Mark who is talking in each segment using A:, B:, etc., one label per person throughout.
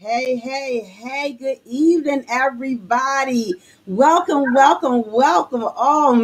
A: Hey, good evening, everybody. Welcome. Oh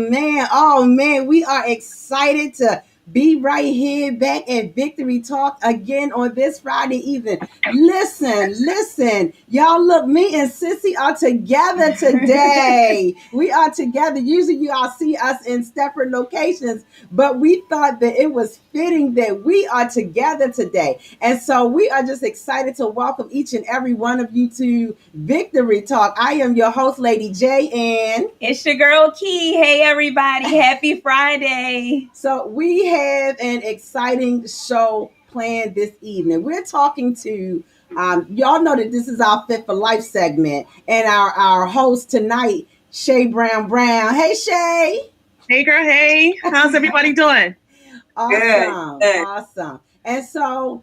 A: man, we are excited to be right here back at Victory Talk again on this Friday evening. Listen, y'all look, me and Sissy are together today. We are together. Usually you all see us in separate locations, but we thought that it was fitting that we are together today. And so we are just excited to welcome each and every one of you to Victory Talk. I am your host, Lady J, and
B: it's your girl Key. Hey everybody, happy Friday.
A: So we have an exciting show planned this evening. We're talking to y'all know that this is our Fit for Life segment, and our host tonight, Shay Brown. Hey Shay.
C: Hey girl, hey. How's everybody doing?
A: Awesome. And so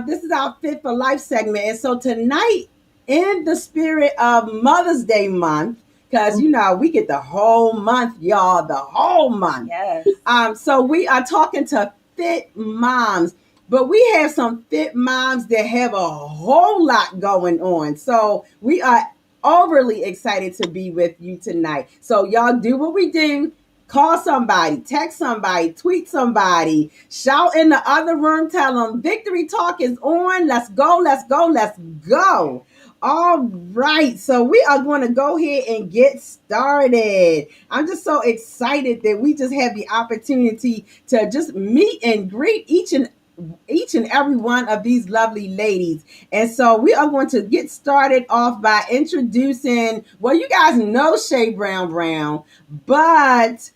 A: this is our Fit for Life segment. And so tonight, in the spirit of Mother's Day month, because we get the whole month, y'all, the whole month.
B: Yes.
A: So we are talking to fit moms, but we have some fit moms that have a whole lot going on. So we are overly excited to be with you tonight. So y'all do what we do. Call somebody, text somebody, tweet somebody, shout in the other room, tell them Victory Talk is on. Let's go. All right, so we are going to go ahead and get started. I'm just so excited that we just have the opportunity to just meet and greet each and every one of these lovely ladies. And so we are going to get started off by introducing, well, you guys know Shay Brown, but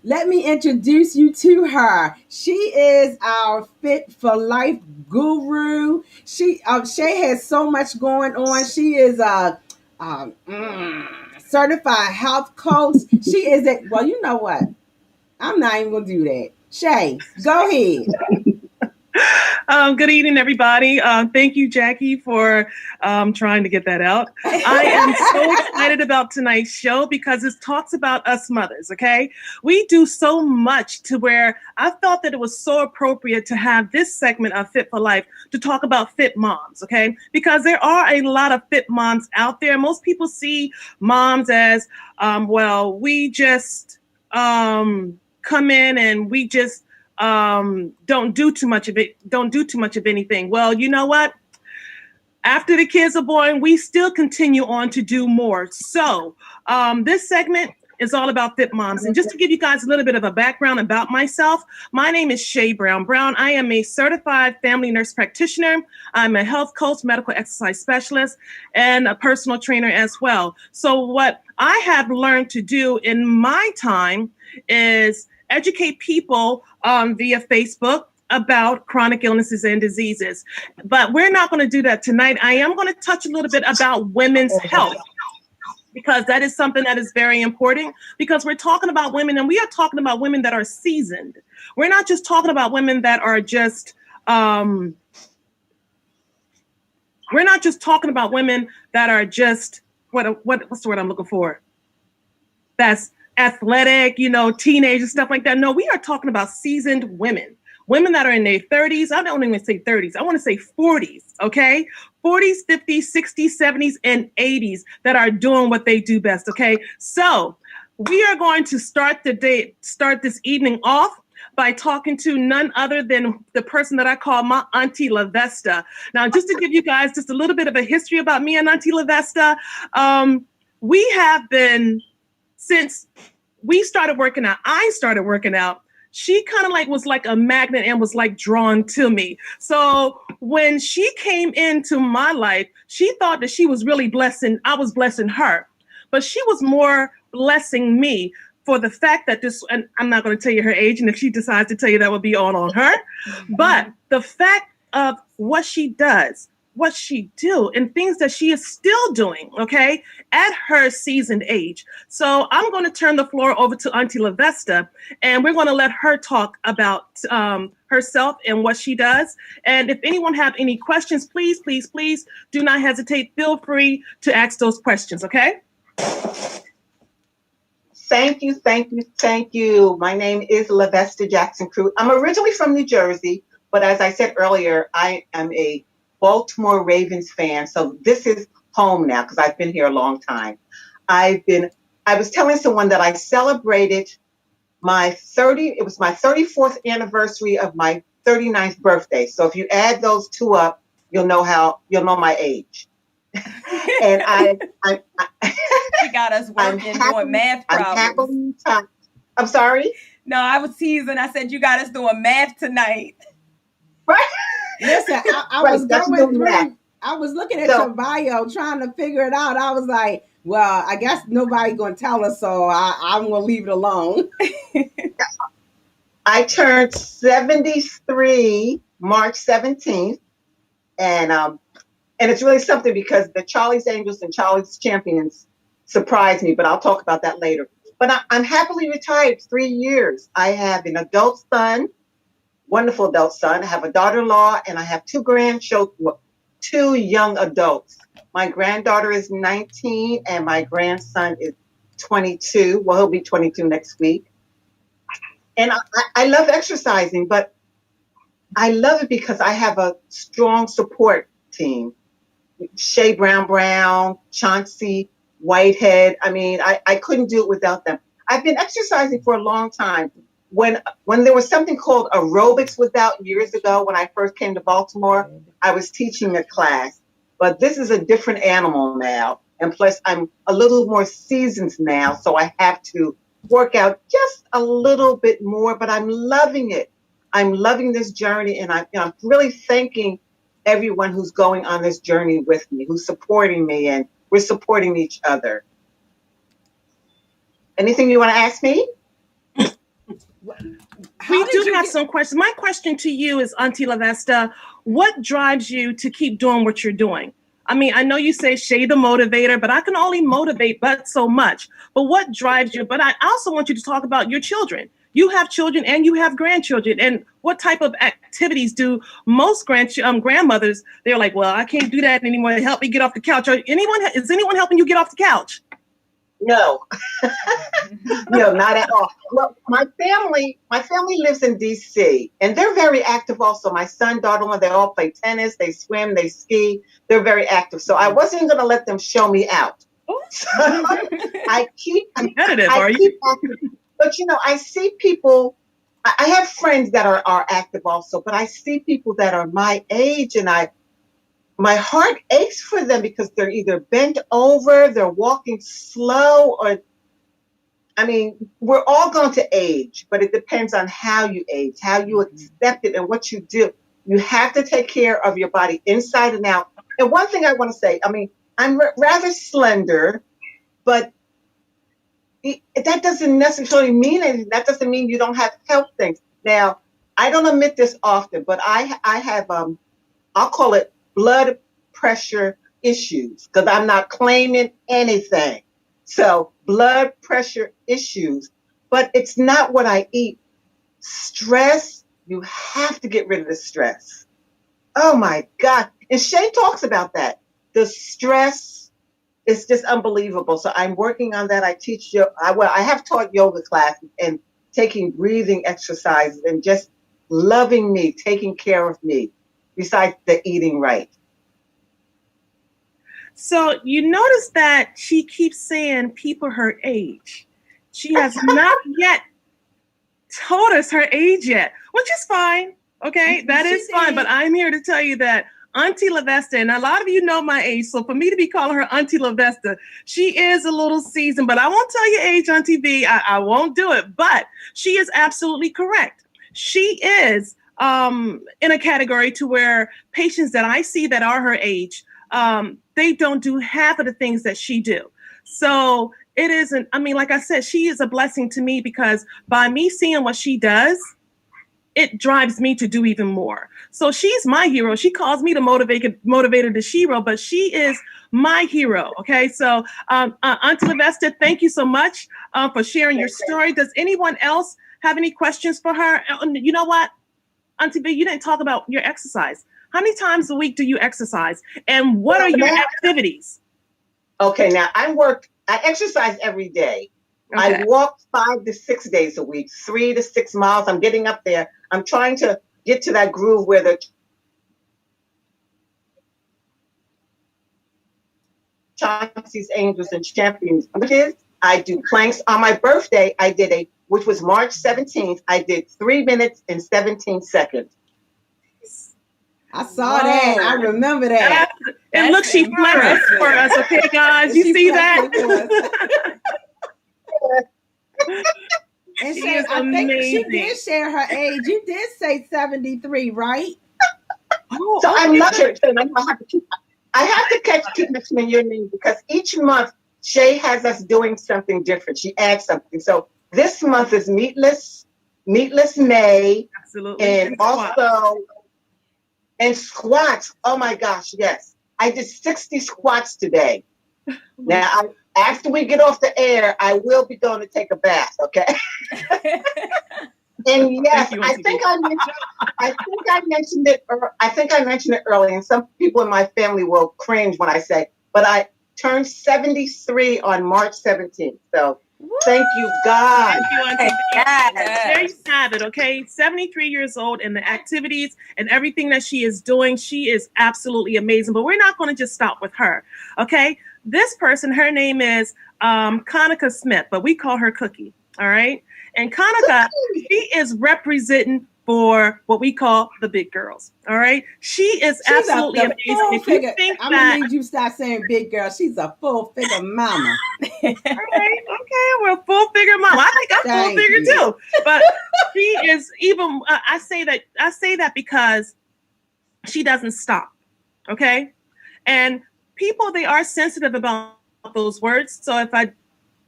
A: let me introduce you to her. She is our Fit for Life guru. Shay has so much going on. She is a certified health coach. She is well, you know what? I'm not even gonna do that. Shay, go ahead.
C: Good evening, everybody. Thank you, Jackie, for trying to get that out. I am so excited about tonight's show because it talks about us mothers, okay? We do so much to where I felt that it was so appropriate to have this segment of Fit for Life to talk about fit moms, okay? Because there are a lot of fit moms out there. Most people see moms as, we just come in and we just don't do too much of anything. Well, you know what? After the kids are born, we still continue on to do more. So this segment is all about fit moms. And just to give you guys a little bit of a background about myself, my name is Shay Brown. I am a certified family nurse practitioner. I'm a health coach, medical exercise specialist, and a personal trainer as well. So what I have learned to do in my time is educate people via Facebook about chronic illnesses and diseases. But we're not going to do that tonight. I am going to touch a little bit about women's health, because that is something that is very important, because we're talking about women, and we are talking about women that are seasoned. We're not just talking about women that are just, we're not just talking about women that are just, what's the word I'm looking for? That's athletic, teenagers, stuff like that. No, we are talking about seasoned women that are in their 30s. I don't even say 30s. I want to say 40s, okay? 40s, 50s, 60s, 70s, and 80s that are doing what they do best, okay? So we are going to start this evening off by talking to none other than the person that I call my Auntie Lavista. Now, just to give you guys just a little bit of a history about me and Auntie Lavista, we have been, since I started working out, she kind of was like a magnet and was like drawn to me. So when she came into my life, she thought that she was really I was blessing her, but she was more blessing me for the fact that and I'm not going to tell you her age, and if she decides to tell you, that would be all on her. But the fact of what she does, what she do, and things that she is still doing, okay, at her seasoned age. So I'm going to turn the floor over to Auntie Lavista, and we're going to let her talk about herself and what she does. And if anyone have any questions, please, please, please do not hesitate. Feel free to ask those questions, okay?
D: Thank you, thank you, thank you. My name is Lavista Jackson Crew. I'm originally from New Jersey, but as I said earlier, I am a Baltimore Ravens fan. So this is home now because I've been here a long time. I was telling someone that I celebrated my 34th anniversary of my 39th birthday. So if you add those two up, you'll know my age. And
B: She got us working, doing math problems.
D: I'm sorry?
B: No, I was teasing. I said, you got us doing math tonight.
D: Right.
A: Listen, I was going through, I was looking at your bio trying to figure it out. I was like, well, I guess nobody's going to tell us, so I'm going to leave it alone.
D: I turned 73 March 17th, and it's really something because the Charlie's Angels and Charlie's Champions surprised me, but I'll talk about that later. But I'm happily retired 3 years. I have an adult son, wonderful adult son. I have a daughter-in-law, and I have two young adults. My granddaughter is 19, and my grandson is 22. Well, he'll be 22 next week. And I love exercising, but I love it because I have a strong support team. Shay Brown, Chauncey, Whitehead. I mean, I couldn't do it without them. I've been exercising for a long time. When there was something called Aerobics Without years ago, when I first came to Baltimore, I was teaching a class. But this is a different animal now. And plus, I'm a little more seasoned now, so I have to work out just a little bit more. But I'm loving it. I'm loving this journey, and I'm really thanking everyone who's going on this journey with me, who's supporting me, and we're supporting each other. Anything you want to ask me?
C: We do have some questions. My question to you is, Auntie Lavista, what drives you to keep doing what you're doing? I mean, I know you say Shay the motivator, but I can only motivate but so much. But what drives you? But I also want you to talk about your children. You have children and you have grandchildren. And what type of activities do most grandmothers? They're like, well, I can't do that anymore. Help me get off the couch. Is anyone helping you get off the couch?
D: No, no, not at all. Well, my family lives in DC, and they're very active also. My son, daughter-in-law, they all play tennis, they swim, they ski. They're very active. So I wasn't going to let them show me out. So I keep
C: competitive, are you?
D: Active. But I see people. I have friends that are active also, but I see people that are my age, and my heart aches for them because they're either bent over, they're walking slow, or, we're all going to age, but it depends on how you age, how you accept it, and what you do. You have to take care of your body inside and out. And one thing I want to say, I'm rather slender, but that doesn't necessarily mean anything. That doesn't mean you don't have health things. Now, I don't admit this often, but I have, I'll call it blood pressure issues, because I'm not claiming anything. So blood pressure issues, but it's not what I eat. Stress, you have to get rid of the stress. Oh my God. And Shay talks about that. The stress is just unbelievable. So I'm working on that. I teach I have taught yoga classes and taking breathing exercises and just loving me, taking care of me, besides the eating right.
C: So you notice that she keeps saying people her age. She has not yet told us her age yet, which is fine. Okay, that is fine. But I'm here to tell you that Auntie Lavista, and a lot of you know my age, so for me to be calling her Auntie Lavista, she is a little seasoned, but I won't tell you age, Auntie V. I won't do it, but she is absolutely correct. She is in a category to where patients that I see that are her age, they don't do half of the things that she do. So it isn't, like I said, she is a blessing to me, because by me seeing what she does, it drives me to do even more. So she's my hero. She calls me the motivator to shero, but she is my hero. Okay. So Auntie Lavista, thank you so much for sharing your story. Does anyone else have any questions for her? You know what, Auntie V, you didn't talk about your exercise. How many times a week do you exercise? And what are your activities?
D: Okay, now I exercise every day. Okay. I walk 5 to 6 days a week, 3 to 6 miles. I'm getting up there. I'm trying to get to that groove where the Chauncey's Angels and Champions, which is I do planks. On my birthday, I did which was March 17th, I did 3 minutes and 17 seconds.
A: I saw that. I remember that.
C: And look, she flexed for us, okay, guys? You see that?
A: And I think she did share her age. You did say 73, right?
D: So I'm not sure. I have to keep mentioning your name, because each month Shay has us doing something different. She adds something. So this month is Meatless May.
C: Absolutely.
D: And also... And squats. Oh my gosh, yes. I did 60 squats today. Now, after we get off the air, I will be going to take a bath, okay? And yes, I think I mentioned it earlier, and some people in my family will cringe when I say, but I turned 73 on March 17th. So thank you, God.
C: Thank you, Auntie. Yes. There you have it, okay? 73 years old, and the activities and everything that she is doing, she is absolutely amazing. But we're not going to just stop with her, okay? This person, her name is Conica Smith, but we call her Cookie, all right? And Conica, she is representing for what we call the big girls. All right. She's absolutely amazing. If you think
A: I'm gonna need you to stop saying big girl. She's a full figure mama.
C: All right. Okay. We're a full figure mama. I think I'm full figure too. But she is even, I say that because she doesn't stop. Okay. And people, they are sensitive about those words. So if I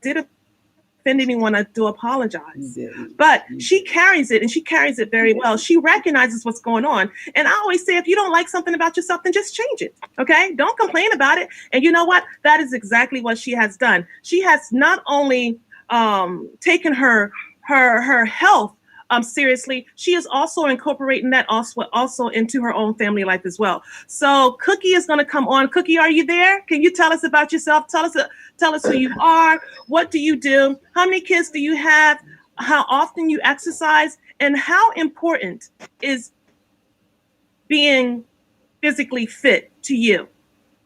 C: did offend anyone, I do apologize. But she carries it, and she carries it very well. She recognizes what's going on. And I always say, if you don't like something about yourself, then just change it. Okay? Don't complain about it. And you know what? That is exactly what she has done. She has not only taken her her health seriously, she is also incorporating that also into her own family life as well. So Cookie is going to come on. Cookie, are you there? Can you tell us about yourself? Tell us who you are. What do you do? How many kids do you have? How often you exercise? And how important is being physically fit to you?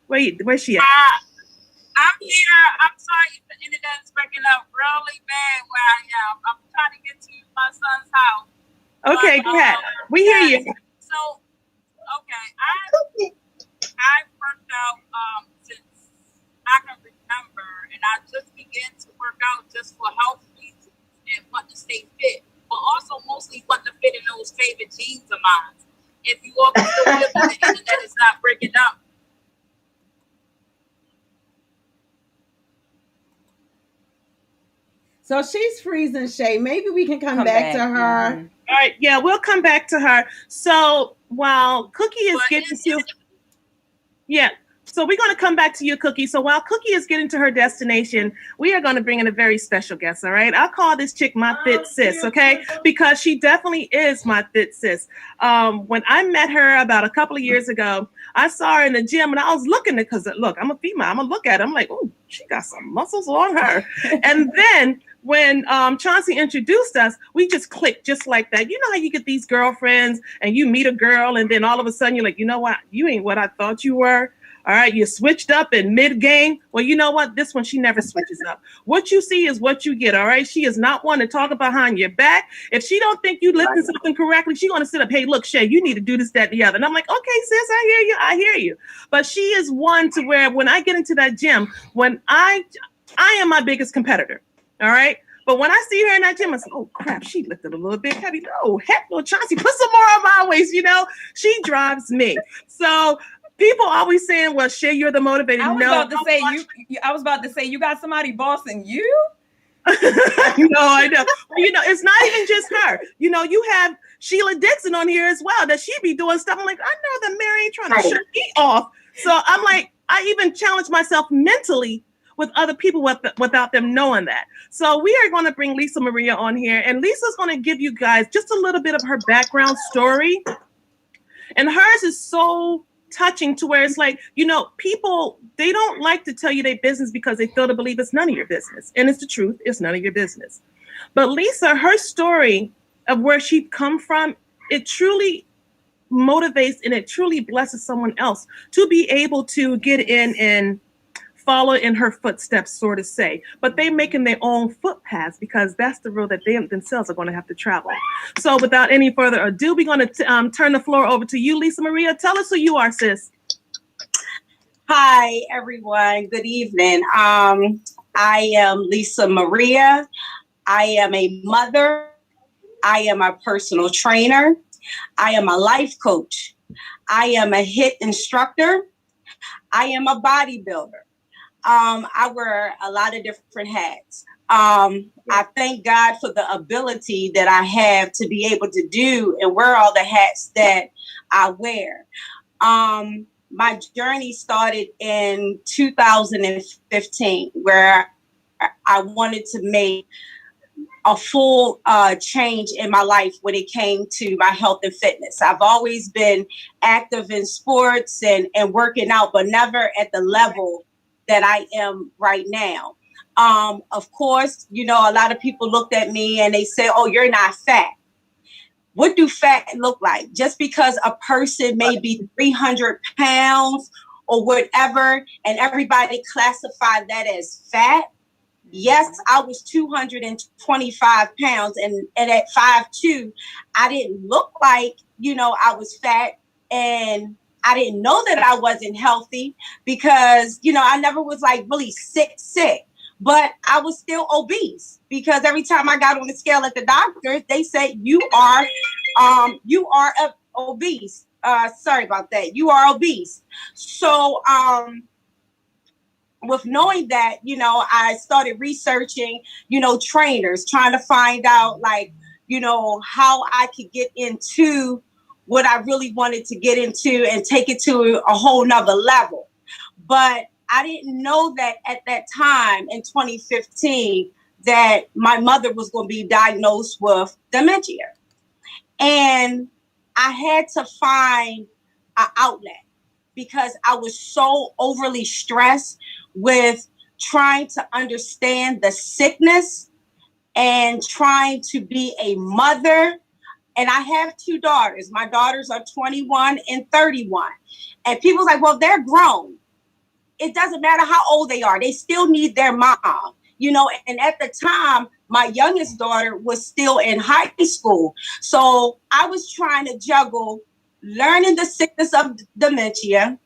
C: Where's she at?
E: I'm here. I'm sorry if the internet is breaking up really bad where I am. I'm trying to get to my son's house.
C: Okay, go ahead. We hear you.
E: So, okay, I worked out since I can remember, and I just began to work out just for health reasons and want to stay fit, but also mostly want to fit in those favorite jeans of mine. If you all can still hear me, the internet is not breaking up.
A: So she's freezing, Shay. Maybe we can come back to her.
C: Mm-hmm. All right, yeah, we'll come back to her. So while Cookie is getting to, so we're going to come back to you, Cookie. So while Cookie is getting to her destination, we are going to bring in a very special guest, all right? I'll call this chick my fit sis, okay? Because she definitely is my fit sis. When I met her about a couple of years ago, I saw her in the gym, and I was looking at, because look, I'm a female. I'm going to look at her. I'm like, oh, she got some muscles on her. And then when Chauncey introduced us, we just clicked just like that. You know how you get these girlfriends and you meet a girl and then all of a sudden you're like, you know what? You ain't what I thought you were. All right, you switched up in mid-game. Well, you know what? This one, she never switches up. What you see is what you get, all right? She is not one to talk behind your back. If she don't think you lifting something correctly, she's going to sit up, hey, look, Shay, you need to do this, that, and the other. And I'm like, okay, sis, I hear you. But she is one to where when I get into that gym, when I am my biggest competitor, all right? But when I see her in that gym, I say, oh, crap, she lifted a little bit heavy. No, heck no, Chauncey, put some more on my waist, you know? She drives me. So people always saying, well, Shay, you're the motivator.
B: I was about to say, you got somebody bossing you?
C: I know. You know, it's not even just her. You know, you have Sheila Dixon on here as well, that she be doing stuff. I'm like, I know that Mary ain't trying to shut me off. So I'm like, I even challenge myself mentally with other people without them knowing that. So we are going to bring Lisa Maria on here, and Lisa's going to give you guys just a little bit of her background story. And hers is so touching to where it's like, you know, people, they don't like to tell you their business because they feel to believe it's none of your business. And it's the truth. It's none of your business. But Lisa, her story of where she come from, it truly motivates and it truly blesses someone else to be able to get in and follow in her footsteps, so to say. But they making their own footpaths because that's the road that they themselves are going to have to travel. So without any further ado, we're going to turn the floor over to you, Lisa Maria. Tell us who you are, sis.
F: Hi, everyone. Good evening. I am Lisa Maria. I am a mother. I am a personal trainer. I am a life coach. I am a HIIT instructor. I am a bodybuilder. I wear a lot of different hats. I thank God for the ability that I have to be able to do and wear all the hats that I wear. My journey started in 2015, where I wanted to make a full change in my life when it came to my health and fitness. I've always been active in sports and working out, but never at the level that I am right now. Of course, you know, a lot of people looked at me and they said, oh, you're not fat. What do fat look like? Just because a person may be 300 pounds or whatever, and everybody classified that as fat. Yes, I was 225 pounds, and at 5'2", I didn't look like, you know, I was fat, and I didn't know that I wasn't healthy because, you know, I never was like really sick, but I was still obese because every time I got on the scale at the doctor, they said, you are obese. Sorry about that. You are obese. So, with knowing that, you know, I started researching, you know, trainers, trying to find out, like, you know, how I could get into what I really wanted to get into and take it to a whole nother level. But I didn't know that at that time in 2015 that my mother was going to be diagnosed with dementia. And I had to find an outlet because I was so overly stressed with trying to understand the sickness and trying to be a mother. And I have 2 daughters. My daughters are 21 and 31. And people's like, well, they're grown. It doesn't matter how old they are. They still need their mom, you know. And at the time, my youngest daughter was still in high school. So I was trying to juggle learning the sickness of dementia,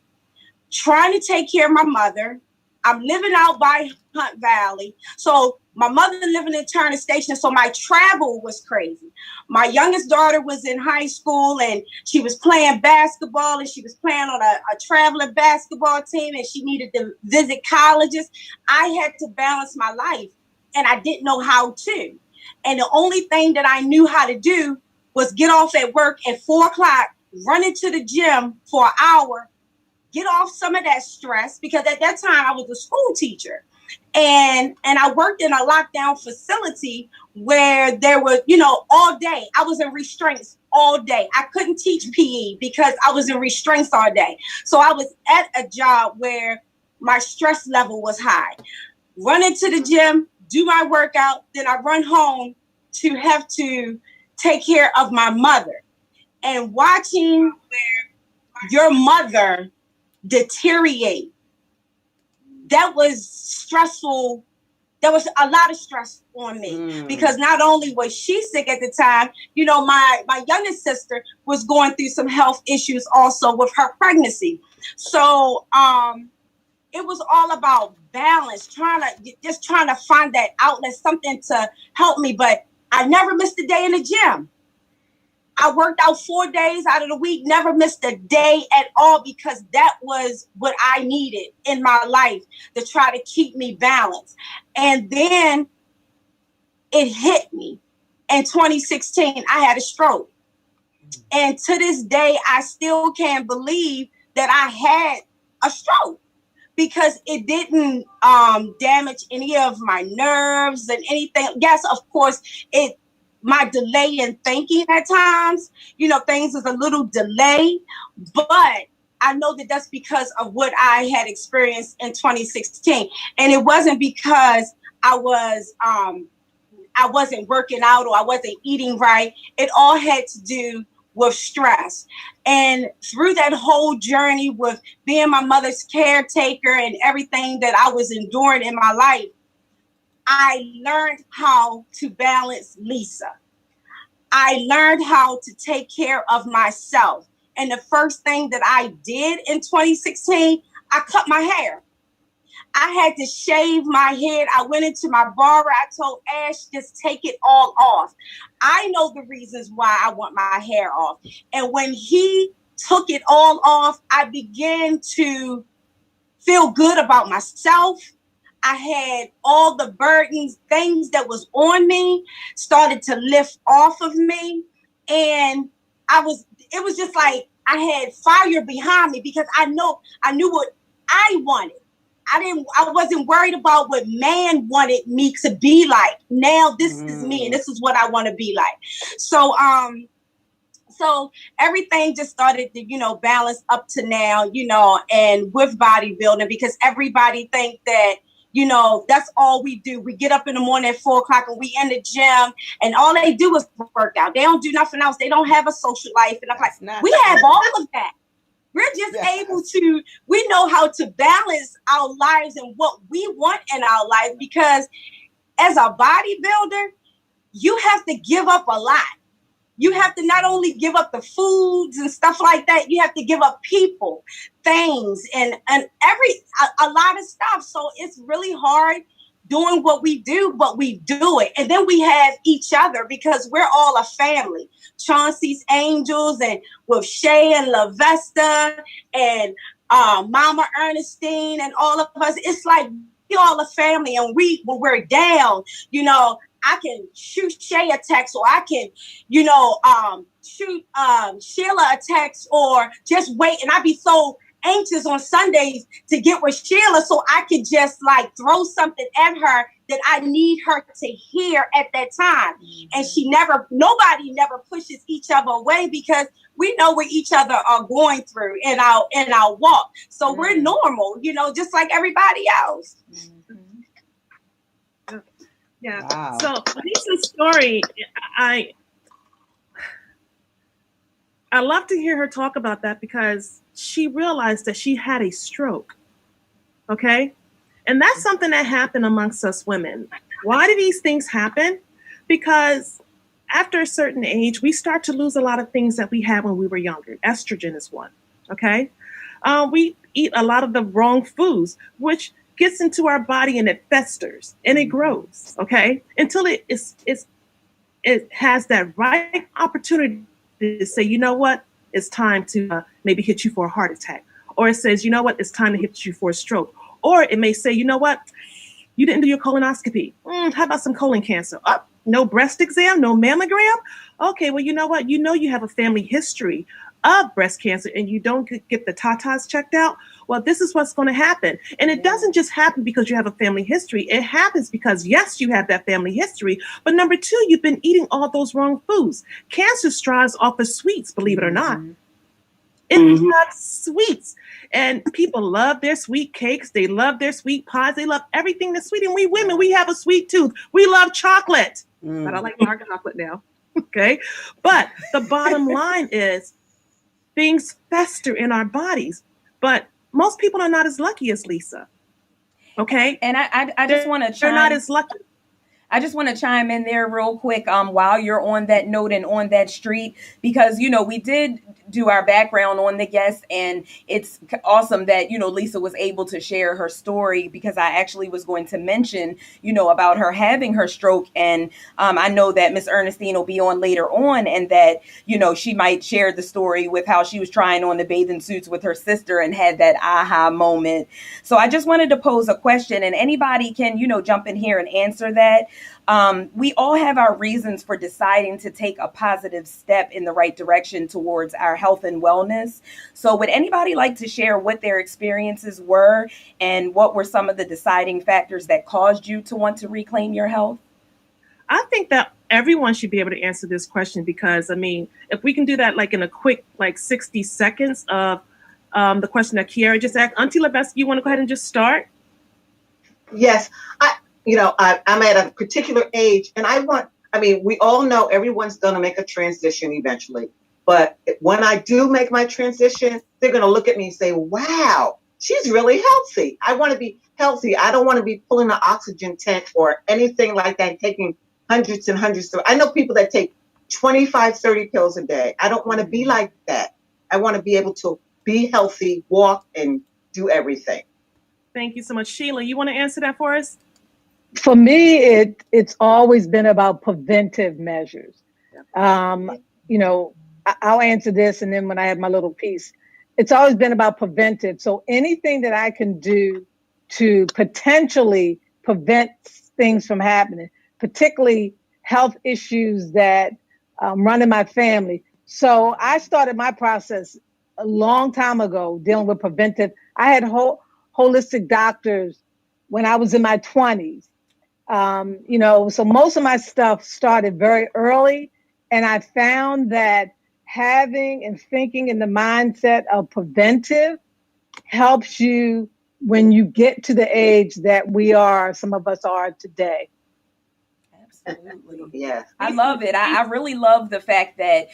F: trying to take care of my mother. I'm living out by Hunt Valley. So my mother living in Turner Station. So my travel was crazy. My youngest daughter was in high school and she was playing basketball and she was playing on a traveling basketball team and she needed to visit colleges. I had to balance my life and I didn't know how to. And the only thing that I knew how to do was get off at work at 4:00, run into the gym for an hour, get off some of that stress, because at that time I was a school teacher and I worked in a lockdown facility where there was, you know, all day I was in restraints all day. I couldn't teach PE because I was in restraints all day. So I was at a job where my stress level was high. Run into the gym, do my workout, then I run home to have to take care of my mother. And watching your mother deteriorate, that was stressful. There was a lot of stress on me because not only was she sick at the time, you know, my youngest sister was going through some health issues also with her pregnancy. So it was all about balance, trying to find that outlet, something to help me. But I never missed a day in the gym. I worked out 4 days out of the week, never missed a day at all, because that was what I needed in my life to try to keep me balanced. And then it hit me. In 2016, I had a stroke. And to this day, I still can't believe that I had a stroke, because it didn't damage any of my nerves and anything. Yes, of course, my delay in thinking at times, you know, things is a little delayed, but I know that that's because of what I had experienced in 2016. And it wasn't because I wasn't working out or I wasn't eating right. It all had to do with stress. And through that whole journey with being my mother's caretaker and everything that I was enduring in my life, I learned how to balance Lisa. I learned how to take care of myself. And the first thing that I did in 2016, I cut my hair. I had to shave my head. I went into my barber. I told Ash, just take it all off. I know the reasons why I want my hair off. And when he took it all off, I began to feel good about myself. I had all the burdens, things that was on me, started to lift off of me. And it was just like I had fire behind me, because I knew what I wanted. I wasn't worried about what man wanted me to be like. Now this is me and this is what I want to be like. So everything just started to, you know, balance up to now, you know, and with bodybuilding, because everybody think that, you know, that's all we do. We get up in the morning at 4:00 and we in the gym and all they do is work out. They don't do nothing else. They don't have a social life. And I'm like, we have all of that. We're just able to, we know how to balance our lives and what we want in our life, because as a bodybuilder, you have to give up a lot. You have to not only give up the foods and stuff like that, you have to give up people, things, and a lot of stuff. So it's really hard doing what we do, but we do it. And then we have each other, because we're all a family. Chauncey's Angels, and with Shay and Lavista and Mama Ernestine and all of us. It's like we all a family, and when we're down, you know, I can shoot Shay a text, or I can, you know, shoot Sheila a text, or just wait. And I'd be so anxious on Sundays to get with Sheila so I could just like throw something at her that I need her to hear at that time. And nobody never pushes each other away because we know what each other are going through in our walk. So we're normal, just like everybody else.
C: Yeah.
A: Wow.
C: So Lisa's story, I love to hear her talk about that because she realized that she had a stroke. Okay? And that's something that happened amongst us women. Why do these things happen? Because after a certain age, we start to lose a lot of things that we had when we were younger. Estrogen is one. Okay? We eat a lot of the wrong foods, which gets into our body and it festers and it grows. Okay? Until it has that right opportunity to say, you know what, it's time to maybe hit you for a heart attack. Or it says, you know what, it's time to hit you for a stroke. Or it may say, you know what, you didn't do your colonoscopy. How about some colon cancer? No breast exam, no mammogram? Okay, well, you know what, you have a family history of breast cancer and you don't get the tatas checked out. Well, this is what's going to happen. And it doesn't just happen because you have a family history. It happens because, yes, you have that family history. But number two, you've been eating all those wrong foods. Cancer strives off of sweets, believe it or not. It loves sweets. And people love their sweet cakes. They love their sweet pies. They love everything that's sweet. And we women, we have a sweet tooth. We love chocolate. But I like dark chocolate now. Okay. But the bottom line is things fester in our bodies. But most people are not as lucky as Lisa. Okay.
B: And I just want to
C: they're not as lucky.
B: I just want to chime in there real quick while you're on that note and on that street, because, we did do our background on the guest, and it's awesome that, Lisa was able to share her story, because I actually was going to mention, about her having her stroke. And I know that Miss Ernestine will be on later on, and that, she might share the story with how she was trying on the bathing suits with her sister and had that aha moment. So I just wanted to pose a question, and anybody can, jump in here and answer that. We all have our reasons for deciding to take a positive step in the right direction towards our health and wellness. So would anybody like to share what their experiences were and what were some of the deciding factors that caused you to want to reclaim your health?
C: I think that everyone should be able to answer this question, because, if we can do that like in a quick, 60 seconds of the question that Kiara just asked. Auntie Lavista, you want to go ahead and just start?
D: Yes. I'm at a particular age, and we all know everyone's going to make a transition eventually. But when I do make my transition, they're going to look at me and say, wow, she's really healthy. I want to be healthy. I don't want to be pulling an oxygen tent or anything like that, taking hundreds and hundreds. I know people that take 25, 30 pills a day. I don't want to be like that. I want to be able to be healthy, walk, and do everything.
C: Thank you so much. Sheila, you want to answer that for us?
G: For me, it's always been about preventive measures. I'll answer this, and then when I have my little piece, it's always been about preventive. So anything that I can do to potentially prevent things from happening, particularly health issues that run in my family. So I started my process a long time ago dealing with preventive. I had holistic doctors when I was in my 20s. So most of my stuff started very early, and I found that having and thinking in the mindset of preventive helps you when you get to the age that some of us are today.
B: Absolutely.
D: Yes.
B: I love it. I really love the fact that,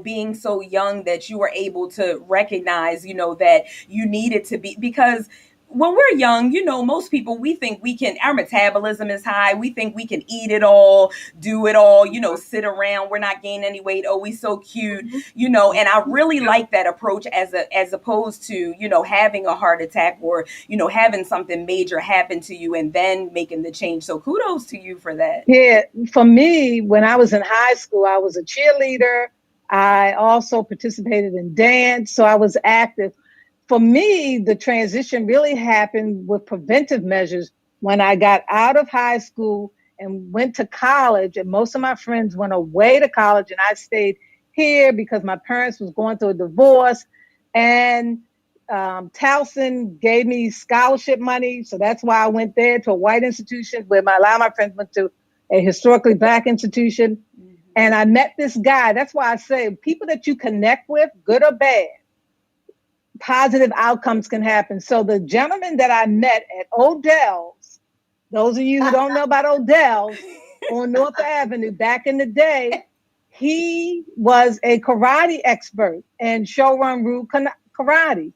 B: being so young that you were able to recognize, that you needed to be, because when we're young, most people, we think our metabolism is high. We think we can eat it all, do it all, sit around. We're not gaining any weight. Oh, we so cute, and I really like that approach as opposed to, having a heart attack or, having something major happen to you and then making the change. So kudos to you for that.
G: Yeah. For me, when I was in high school, I was a cheerleader. I also participated in dance. So I was active. For me, the transition really happened with preventive measures when I got out of high school and went to college. And most of my friends went away to college, and I stayed here because my parents was going through a divorce. And Towson gave me scholarship money, so that's why I went there, to a white institution, where a lot of my friends went to a historically Black institution. And I met this guy. That's why I say, people that you connect with, good or bad, positive outcomes can happen. So the gentleman that I met at Odell's, those of you who don't know about Odell's on North Avenue back in the day, he was a karate expert and showrun Rue Karate.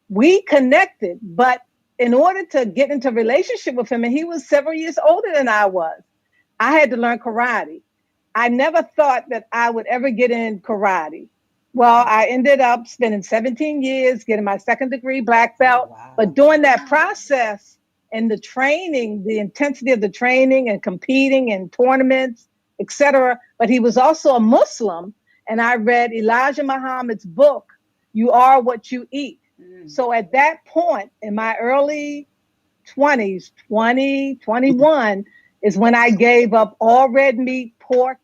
G: We connected, but in order to get into a relationship with him, and he was several years older than I was, I had to learn karate. I never thought that I would ever get in karate. Well, I ended up spending 17 years getting my second degree Black belt. Wow. But during that process and the training, the intensity of the training and competing in tournaments, etc. But he was also a Muslim. And I read Elijah Muhammad's book, You Are What You Eat. So at that point in my early 20s, 21, is when I gave up all red meat, pork.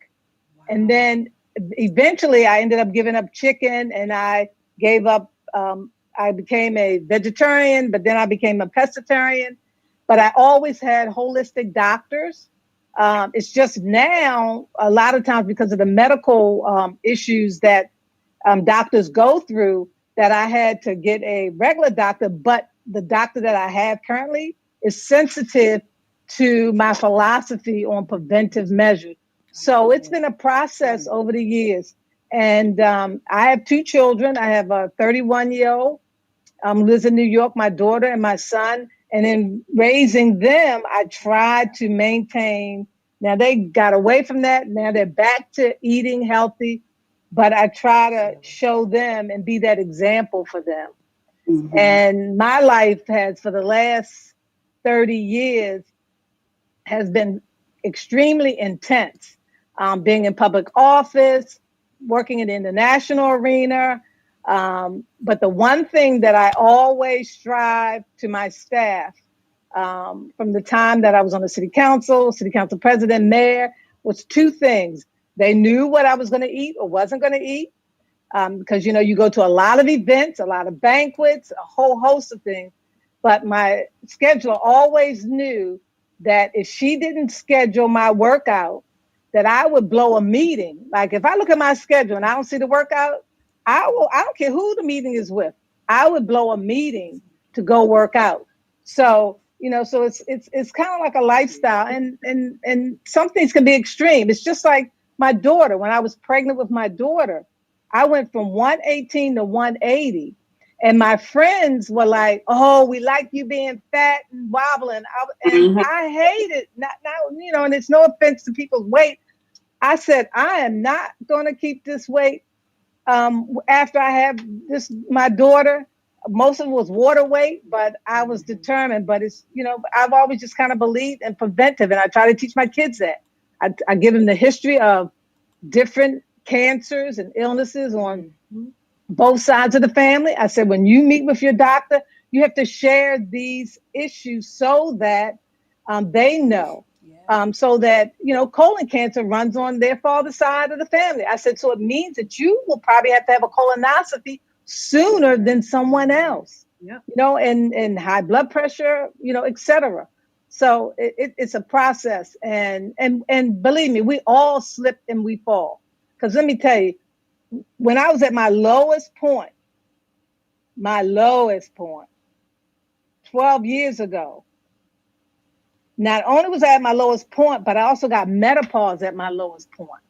G: Wow. And then eventually I ended up giving up chicken, and I gave up, I became a vegetarian, but then I became a pescatarian. But I always had holistic doctors. It's just now, a lot of times because of the medical issues that doctors go through, that I had to get a regular doctor, but the doctor that I have currently is sensitive to my philosophy on preventive measures. So it's been a process over the years. And I have 2 children. I have a 31-year-old lives in New York, my daughter and my son. And in raising them, I tried to maintain. Now they got away from that. Now they're back to eating healthy. But I try to show them and be that example for them. Mm-hmm. And my life has, for the last 30 years, has been extremely intense. Being in public office, working in the international arena. But the one thing that I always strive to my staff, from the time that I was on the city council president, mayor, was 2 things. They knew what I was going to eat or wasn't going to eat, because, you go to a lot of events, a lot of banquets, a whole host of things. But my scheduler always knew that if she didn't schedule my workout, that I would blow a meeting. Like if I look at my schedule and I don't see the workout, I don't care who the meeting is with. I would blow a meeting to go work out. So, so it's kind of like a lifestyle, and some things can be extreme. It's just like my daughter. When I was pregnant with my daughter, I went from 118 to 180. And my friends were like, "Oh, we like you being fat and wobbling." I hate it. Not, and it's no offense to people's weight. I said, I am not going to keep this weight. After I have my daughter, most of it was water weight, but I was determined. But it's, I've always just kind of believed in preventive, and I try to teach my kids that. I give them the history of different cancers and illnesses on both sides of the family. I said, when you meet with your doctor, you have to share these issues so that they know. So that, colon cancer runs on their father's side of the family. I said, so it means that you will probably have to have a colonoscopy sooner than someone else, and high blood pressure, et cetera. So it's a process. And believe me, we all slip and we fall. Because let me tell you, when I was at my lowest point, 12 years ago, not only was I at my lowest point, but I also got menopause at my lowest point.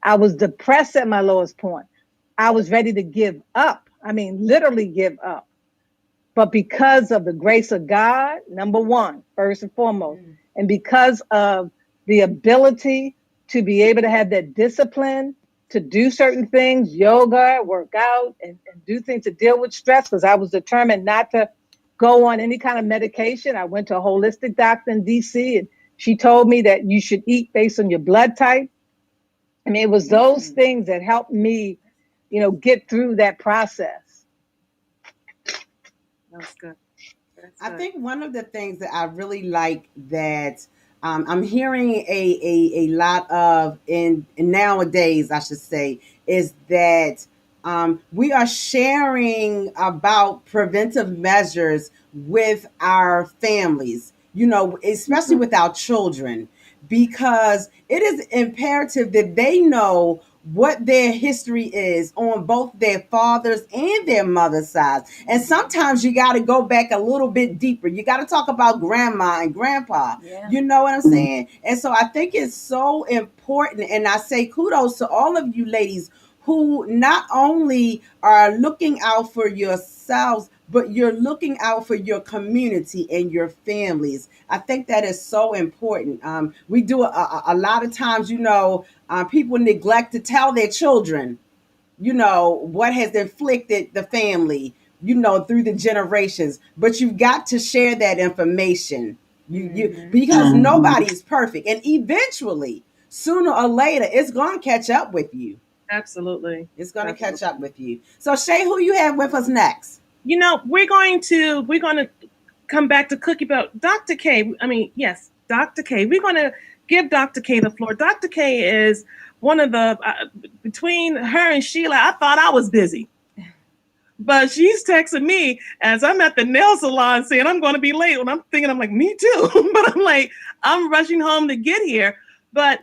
G: I was depressed at my lowest point. I was ready to give up. I mean, literally give up. But because of the grace of God, number one, first and foremost, and because of the ability to be able to have that discipline to do certain things, yoga, work out, and do things to deal with stress, because I was determined not to go on any kind of medication. I went to a holistic doctor in DC, and she told me that you should eat based on your blood type. I mean, it was those things that helped me, get through that process.
C: That's good.
A: I think one of the things that I really like that I'm hearing a lot of in nowadays, I should say, is that We are sharing about preventive measures with our families, especially with our children, because it is imperative that they know what their history is on both their father's and their mother's side. And sometimes you got to go back a little bit deeper. You got to talk about grandma and grandpa.
B: Yeah.
A: You know what I'm saying? And so I think it's so important. And I say kudos to all of you ladies who not only are looking out for yourselves, but you're looking out for your community and your families. I think that is so important. We do a lot of times, people neglect to tell their children, what has inflicted the family, through the generations. But you've got to share that information. Because nobody is perfect. And eventually, sooner or later, it's going to catch up with you.
C: Absolutely.
A: It's going to catch up with you. So Shay, who you have with us next?
C: We're going to come back to Cookie, but Dr. K, yes, Dr. K. We're going to give Dr. K the floor. Dr. K is one of the, between her and Sheila, I thought I was busy. But she's texting me as I'm at the nail salon saying I'm going to be late. And I'm thinking, I'm like, me too. But I'm like, I'm rushing home to get here. But,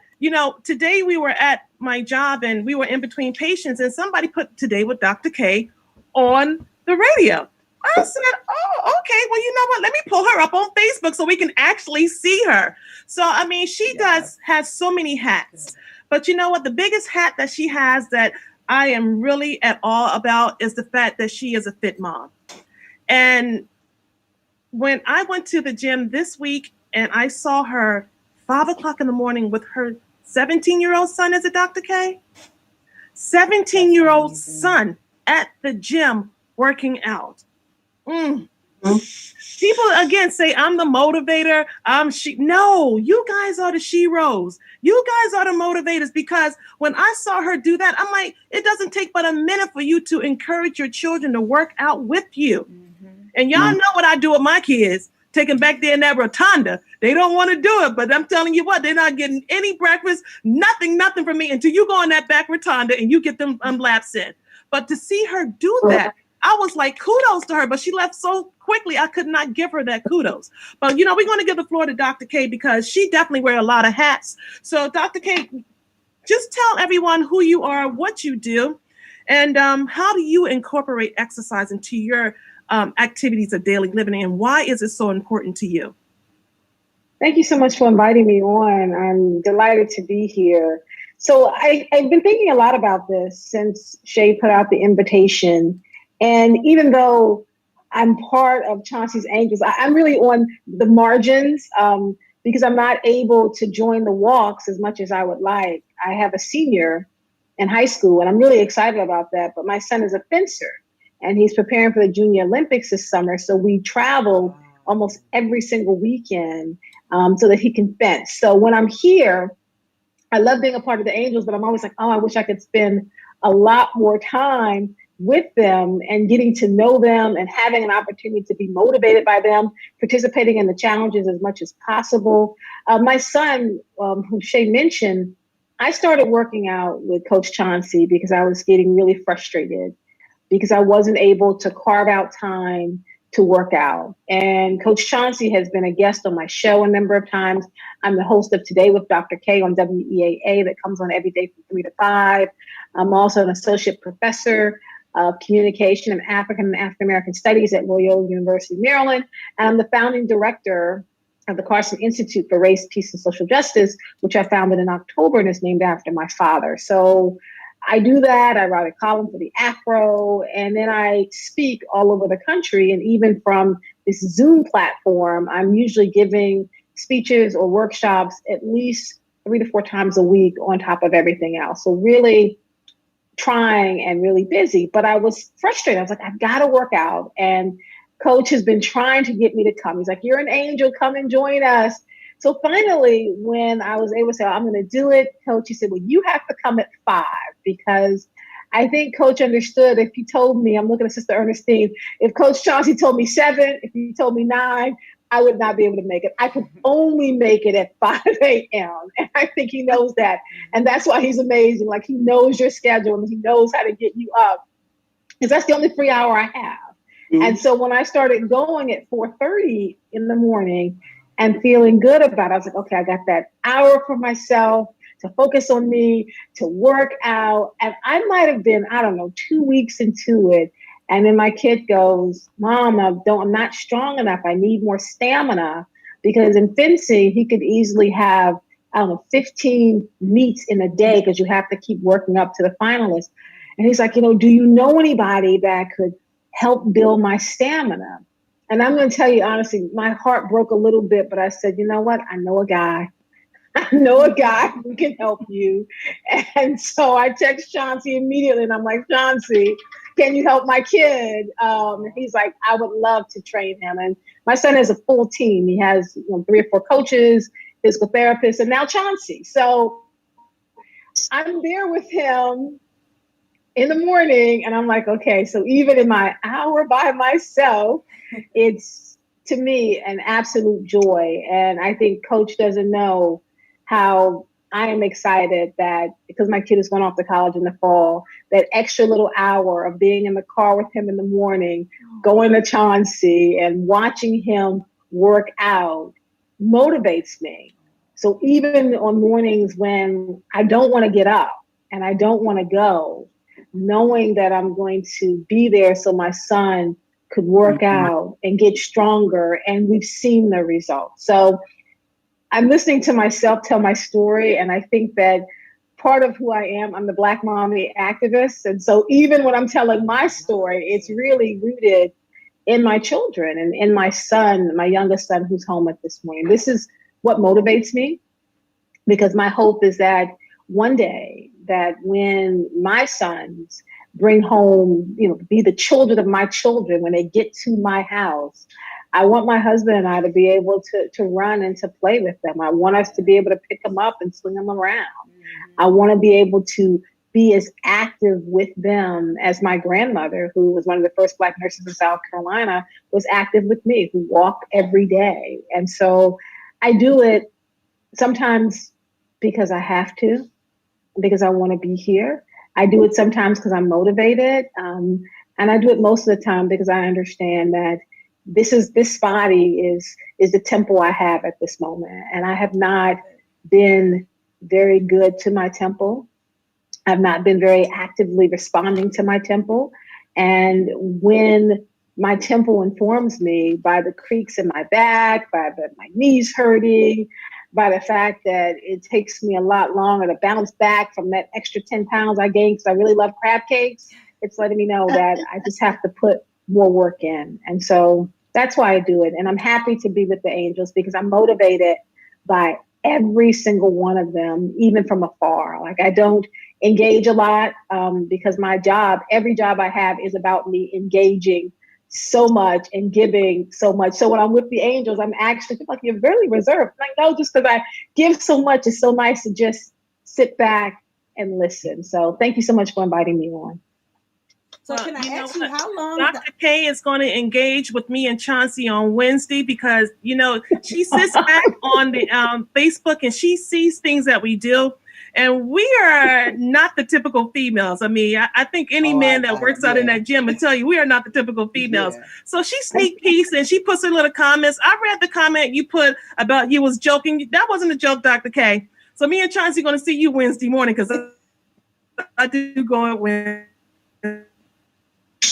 C: today we were at my job and we were in between patients and somebody put Today with Dr. K on the radio. I said, oh, okay. Well, you know what? Let me pull her up on Facebook so we can actually see her. So, she has so many hats. But you know what? The biggest hat that she has that I am really at all about is the fact that she is a fit mom. And when I went to the gym this week and I saw her 5 o'clock in the morning with her 17-year-old son, is it Dr. K? 17-year-old son at the gym working out. People again say I'm the motivator. No, you guys are the sheroes. You guys are the motivators, because when I saw her do that, I'm like, it doesn't take but a minute for you to encourage your children to work out with you. And y'all know what I do with my kids. Take them back there in that rotunda. They don't want to do it, but I'm telling you what, they're not getting any breakfast, nothing from me until you go in that back rotunda and you get them laps in. But to see her do that, I was like, kudos to her, but she left so quickly, I could not give her that kudos. But, we're going to give the floor to Dr. K because she definitely wears a lot of hats. So, Dr. K, just tell everyone who you are, what you do, and how do you incorporate exercise into your activities of daily living, and why is it so important to you?
G: Thank you so much for inviting me on. I'm delighted to be here. So I've been thinking a lot about this since Shay put out the invitation. And even though I'm part of Chauncey's Angels, I'm really on the margins because I'm not able to join the walks as much as I would like. I have a senior in high school, and I'm really excited about that. But my son is a fencer, and he's preparing for the Junior Olympics this summer. So we travel almost every single weekend so that he can fence. So when I'm here, I love being a part of the Angels, but I'm always like, oh, I wish I could spend a lot more time with them and getting to know them and having an opportunity to be motivated by them, participating in the challenges as much as possible. My son, who Shay mentioned, I started working out with Coach Chauncey because I was getting really frustrated because I wasn't able to carve out time to work out. And Coach Chauncey has been a guest on my show a number of times. I'm the host of Today with Dr. K on WEAA that comes on every day from 3 to 5. I'm also an associate professor of communication and African American studies at Loyola University, Maryland. And I'm the founding director of the Carson Institute for Race, Peace, and Social Justice, which I founded in October and is named after my father. So I do that. I write a column for the Afro, and then I speak all over the country. And even from this Zoom platform, I'm usually giving speeches or workshops at least 3 to 4 times a week on top of everything else. So really trying and really busy, but I was frustrated. I was like, I've got to work out. And Coach has been trying to get me to come. He's like, you're an angel, come and join us. So finally, when I was able to say, I'm going to do it, Coach, he said, well, you have to come at 5, because I think Coach understood if he told me, I'm looking at Sister Ernestine, if Coach Chauncey told me 7, if he told me 9, I would not be able to make it. I could only make it at 5 a.m. And I think he knows that. And that's why he's amazing. Like, he knows your schedule and he knows how to get you up. Because that's the only free hour I have. And so when I started going at 4:30 in the morning and feeling good about it, I was like, okay, I got that hour for myself to focus on me, to work out. And I might have been, I don't know, 2 weeks into it. And then my kid goes, Mom, I'm not strong enough. I need more stamina. Because in fencing, he could easily have, I don't know, 15 meets in a day because you have to keep working up to the finalists. And he's like, do you know anybody that could help build my stamina? And I'm going to tell you, honestly, my heart broke a little bit, but I said, you know what? I know a guy. I know a guy who can help you. And so I text Chauncey immediately and I'm like, Chauncey, can you help my kid? He's like, I would love to train him. And my son has a full team. He has 3 or 4 coaches, physical therapists, and now Chauncey. So I'm there with him in the morning and I'm like, okay, so even in my hour by myself, it's to me an absolute joy. And I think Coach doesn't know how I am excited that because my kid is going off to college in the fall, that extra little hour of being in the car with him in the morning, going to Chauncey and watching him work out motivates me. So even on mornings when I don't want to get up and I don't want to go, knowing that I'm going to be there so my son could work out and get stronger, and we've seen the results. So I'm listening to myself tell my story, and I think that part of who I am, I'm the Black mommy activist. And so even when I'm telling my story, it's really rooted in my children and in my son, my youngest son who's home at this morning. This is what motivates me, because my hope is that one day that when my sons bring home, be the children of my children, when they get to my house, I want my husband and I to be able to run and to play with them. I want us to be able to pick them up and swing them around. I want to be able to be as active with them as my grandmother, who was one of the first Black nurses in South Carolina, was active with me, who walked every day. And so I do it sometimes because I have to, because I want to be here. I do it sometimes because I'm motivated. And I do it most of the time because I understand that this body is the temple I have at this moment. And I have not been very good to my temple. I've not been very actively responding to my temple. And when my temple informs me by the creaks in my back, by my knees hurting, by the fact that it takes me a lot longer to bounce back from that extra 10 pounds I gained because I really love crab cakes, it's letting me know that I just have to put more work in. And so that's why I do it. And I'm happy to be with the angels because I'm motivated by every single one of them, even from afar. Like, I don't engage a lot because my job, every job I have is about me engaging so much and giving so much. So when I'm with the angels, I'm actually like, you're very reserved. Like, no, just because I give so much, it's so nice to just sit back and listen. So thank you so much for inviting me on.
A: So can I ask you how long?
C: Dr. K is going to engage with me and Chauncey on Wednesday because, she sits back on the Facebook and she sees things that we do. And we are not the typical females. I mean, I think any man that works out in that gym would tell you we are not the typical females. Yeah. So she sneak peeks and she puts her little comments. I read the comment you put about you was joking. That wasn't a joke, Dr. K. So me and Chauncey are going to see you Wednesday morning because I do go at Wednesday.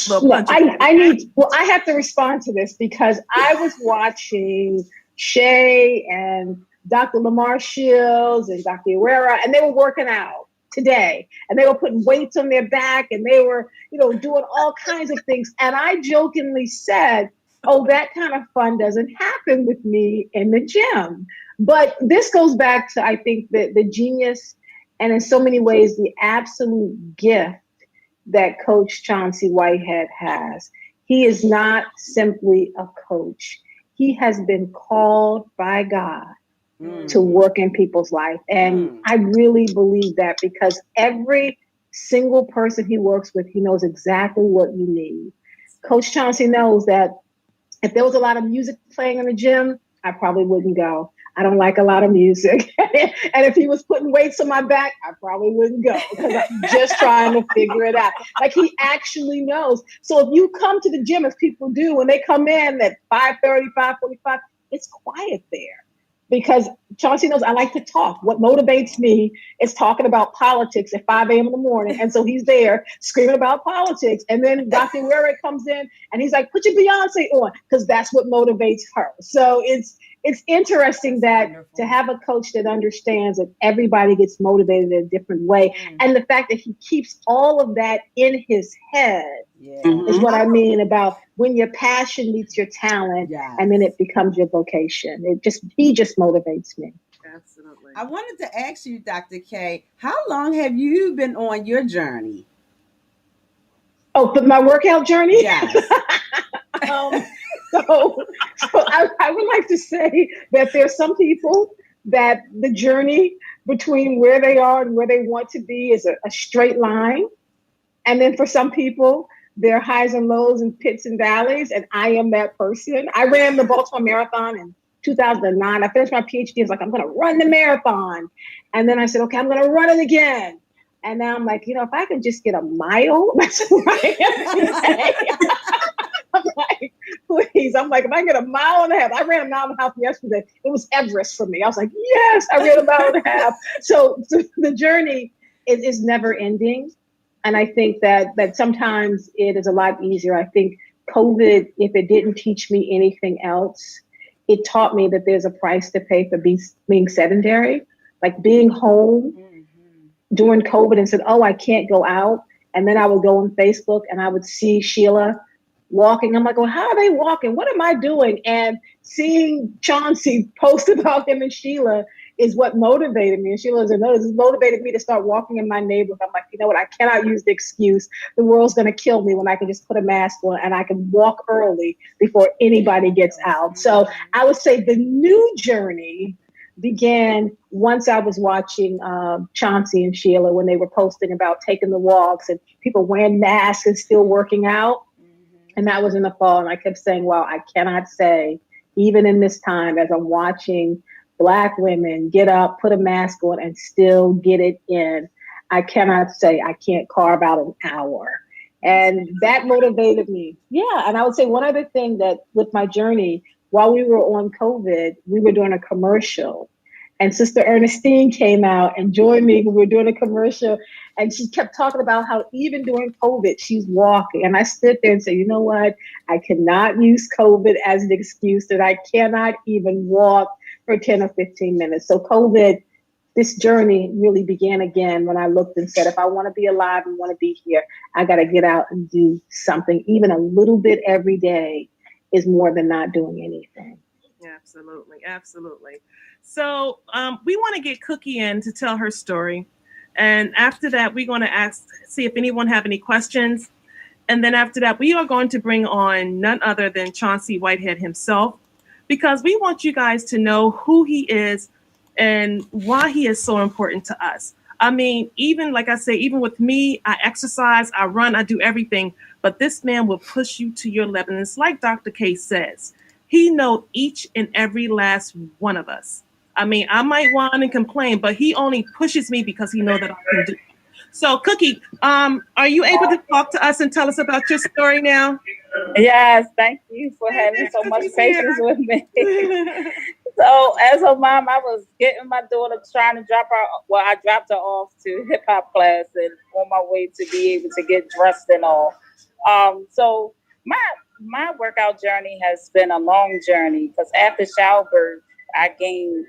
G: Look, I have to respond to this because I was watching Shay and Dr. Lamar Shields and Dr. Herrera, and they were working out today, and they were putting weights on their back, and they were, doing all kinds of things. And I jokingly said, oh, that kind of fun doesn't happen with me in the gym. But this goes back to, I think, the genius and in so many ways, the absolute gift that Coach Chauncey Whitehead has. He is not simply a coach. He has been called by God to work in people's life. And I really believe that because every single person he works with, he knows exactly what you need. Coach Chauncey knows that
H: If there was a lot of music playing in the gym, I probably wouldn't go. I don't like a lot of music. And if he was putting weights on my back, I probably wouldn't go because I'm just trying to figure it out. Like he actually knows. So if you come to the gym, as people do, when they come in at 5:30, 5:45, it's quiet there. Because Chauncey knows I like to talk. What motivates me is talking about politics at 5 a.m. in the morning. And so he's there screaming about politics. And then Dr. Were comes in and he's like, put your Beyonce on, because that's what motivates her. So it's interesting that to have a coach that understands that everybody gets motivated in a different way. And the fact that he keeps all of that in his head is what I mean about when your passion meets your talent and then it becomes your vocation. He just motivates me.
C: Absolutely.
A: I wanted to ask you, Dr. K, how long have you been on your journey?
H: Oh, but my workout journey?
A: Yes.
H: So I would like to say that there's some people that the journey between where they are and where they want to be is a straight line. And then for some people, there are highs and lows and pits and valleys. And I am that person. I ran the Baltimore Marathon in 2009. I finished my PhD. I was like, I'm going to run the marathon. And then I said, okay, I'm going to run it again. And now I'm like, if I could just get a mile, that's what I am today. I'm like, please. I'm like, if I get a mile and a half, I ran a mile and a half yesterday. It was Everest for me. I was like, yes, I ran a mile and a half. So the journey is never ending. And I think that sometimes it is a lot easier. I think COVID, if it didn't teach me anything else, it taught me that there's a price to pay for being sedentary, like being home during COVID and said, oh, I can't go out. And then I would go on Facebook and I would see Sheila walking. I'm like, well, how are they walking? What am I doing? And seeing Chauncey post about him and Sheila is what motivated me. And Sheila doesn't know this. It motivated me to start walking in my neighborhood. I'm like, you know what? I cannot use the excuse the world's going to kill me when I can just put a mask on and I can walk early before anybody gets out. So I would say the new journey began once I was watching Chauncey and Sheila when they were posting about taking the walks and people wearing masks and still working out. And that was in the fall. And I kept saying, well, I cannot say, even in this time, as I'm watching Black women get up, put a mask on, and still get it in, I cannot say I can't carve out an hour. And that motivated me. Yeah. And I would say one other thing that with my journey, while we were on COVID, we were doing a commercial. And Sister Ernestine came out and joined me when we were doing a commercial. And she kept talking about how even during COVID, she's walking. And I stood there and said, you know what? I cannot use COVID as an excuse that I cannot even walk for 10 or 15 minutes. So COVID, this journey really began again when I looked and said, if I want to be alive and want to be here, I got to get out and do something. Even a little bit every day is more than not doing anything.
C: Absolutely. Absolutely. So we want to get Cookie in to tell her story. And after that, we're going to see if anyone have any questions. And then after that, we are going to bring on none other than Chauncey Whitehead himself, because we want you guys to know who he is and why he is so important to us. I mean, even like I say, even with me, I exercise, I run, I do everything. But this man will push you to your level. And it's like Dr. K says, he knows each and every last one of us. I mean, I might whine and complain, but he only pushes me because he knows that I can do it. So, Cookie, are you able to talk to us and tell us about your story now?
I: Yes, thank you for having so much patience with me. So, as a mom, I was getting my daughter, trying to drop her. Well, I dropped her off to hip hop class and on my way to be able to get dressed and all. So my workout journey has been a long journey because after childbirth, I gained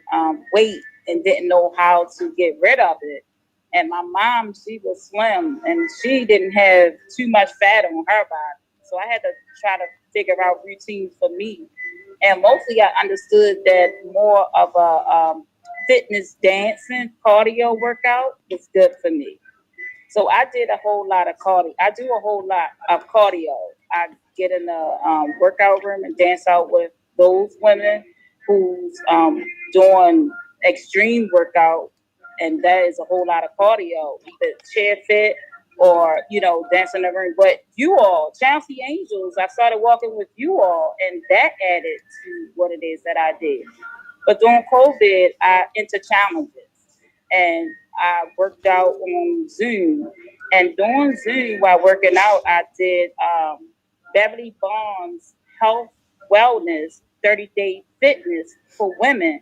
I: weight and didn't know how to get rid of it. And my mom, she was slim and she didn't have too much fat on her body. So I had to try to figure out routines for me. And mostly I understood that more of a fitness dancing cardio workout was good for me. So I did a whole lot of cardio. I do a whole lot of cardio. I get in the workout room and dance out with those women who's doing extreme workout, and that is a whole lot of cardio. The chair fit, or, dancing in the ring. But you all, Chauncey Angels, I started walking with you all, and that added to what it is that I did. But during COVID, I entered challenges, and I worked out on Zoom. And during Zoom, while working out, I did Beverly Bonds Health Wellness 30-day fitness for women.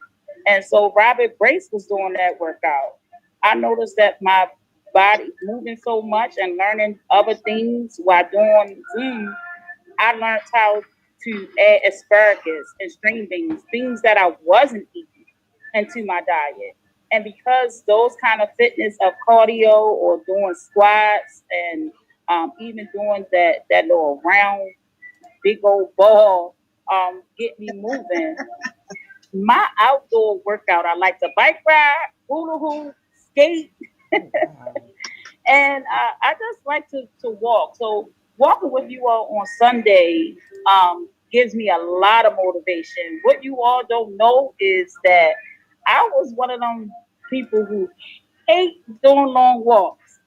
I: And so Robert Brace was doing that workout. I noticed that my body moving so much and learning other things while doing Zoom, I learned how to add asparagus and string beans, things that I wasn't eating, into my diet. And because those kind of fitness of cardio or doing squats and even doing that little round big old ball get me moving. My outdoor workout, I like to bike ride, hula hoop, skate, and I just like to walk. So walking with you all on Sunday gives me a lot of motivation. What you all don't know is that I was one of them people who hate doing long walks.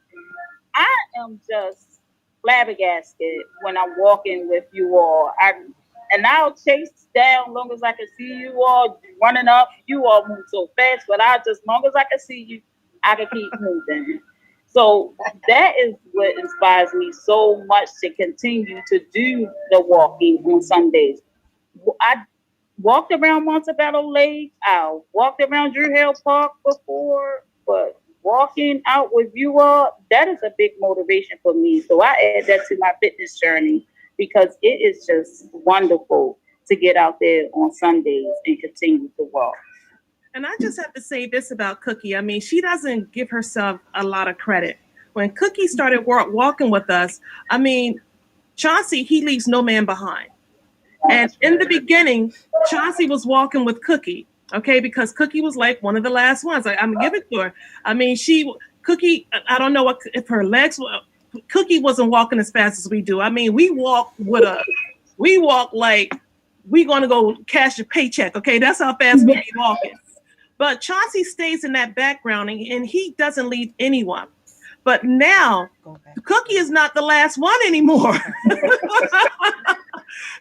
I: I am just flabbergasted when I'm walking with you all. And I'll chase down long as I can see you all running up. You all move so fast, but long as I can see you, I can keep moving. So that is what inspires me so much to continue to do the walking on Sundays. I walked around Montebello Lake. I walked around Drew Hill Park before, but walking out with you all, that is a big motivation for me. So I add that to my fitness journey because it is just wonderful to get out there on Sundays and continue to walk.
C: And I just have to say this about Cookie. I mean, she doesn't give herself a lot of credit. When Cookie started walking with us, I mean, Chauncey, he leaves no man behind. And in the beginning, Chauncey was walking with Cookie, okay, because Cookie was like one of the last ones. I'm gonna give it to her. I mean, Cookie, I don't know if her legs were, Cookie wasn't walking as fast as we do. I mean, we walk like we gonna go cash a paycheck, okay? That's how fast we be walking. But Chauncey stays in that background and he doesn't leave anyone. But now, Cookie is not the last one anymore.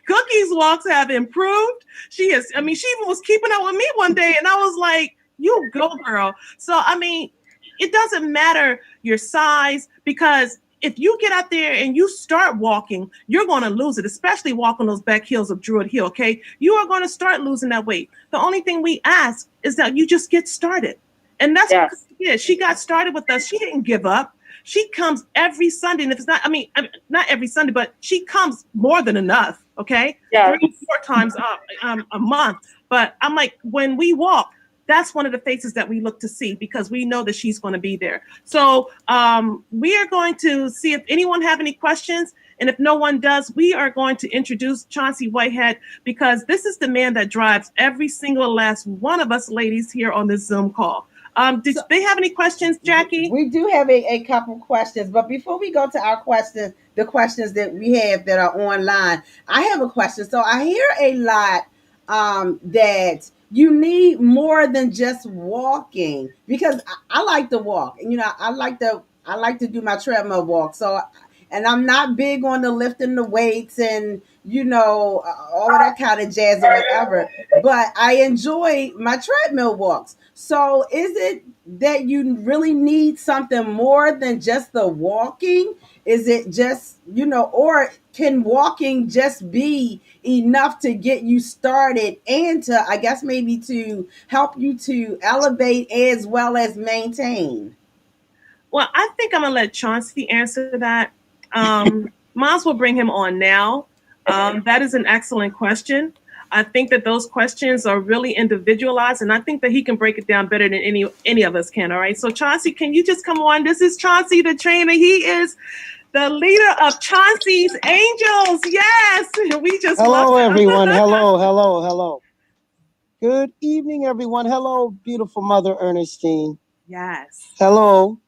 C: Cookie's walks have improved. She even was keeping up with me one day, and I was like, you go, girl. So, I mean, it doesn't matter your size, because if you get out there and you start walking, you're going to lose it, especially walking those back hills of Druid Hill, okay? You are going to start losing that weight. The only thing we ask is that you just get started. And that's what she did. She got started with us. She didn't give up. She comes every Sunday, and if it's not, not every Sunday, but she comes more than enough, okay?
I: Yeah.
C: 3-4 times a month. But I'm like, when we walk, that's one of the faces that we look to see, because we know that she's going to be there. So we are going to see if anyone have any questions. And if no one does, we are going to introduce Chauncey Whitehead, because this is the man that drives every single last one of us ladies here on this Zoom call. Did they have any questions, Jackie?
A: We do have a couple questions, but before we go to our questions, the questions that we have that are online, I have a question. So I hear a lot that you need more than just walking, because I like to walk, and I like to do my treadmill walk. So, and I'm not big on the lifting the weights and all of that kind of jazz or whatever, but I enjoy my treadmill walks. So is it that you really need something more than just the walking? Is it just, or can walking just be enough to get you started and to, I guess, maybe to help you to elevate as well as maintain?
C: Well, I think I'm going to let Chauncey answer that. Might as well bring him on now. That is an excellent question. I think that those questions are really individualized, and I think that he can break it down better than any of us can. All right. So Chauncey, can you just come on? This is Chauncey the Trainer. He is the leader of Chauncey's Angels. Yes. We just
J: hello, everyone. Hello. Good evening, everyone. Hello, beautiful Mother Ernestine.
C: Yes.
J: Hello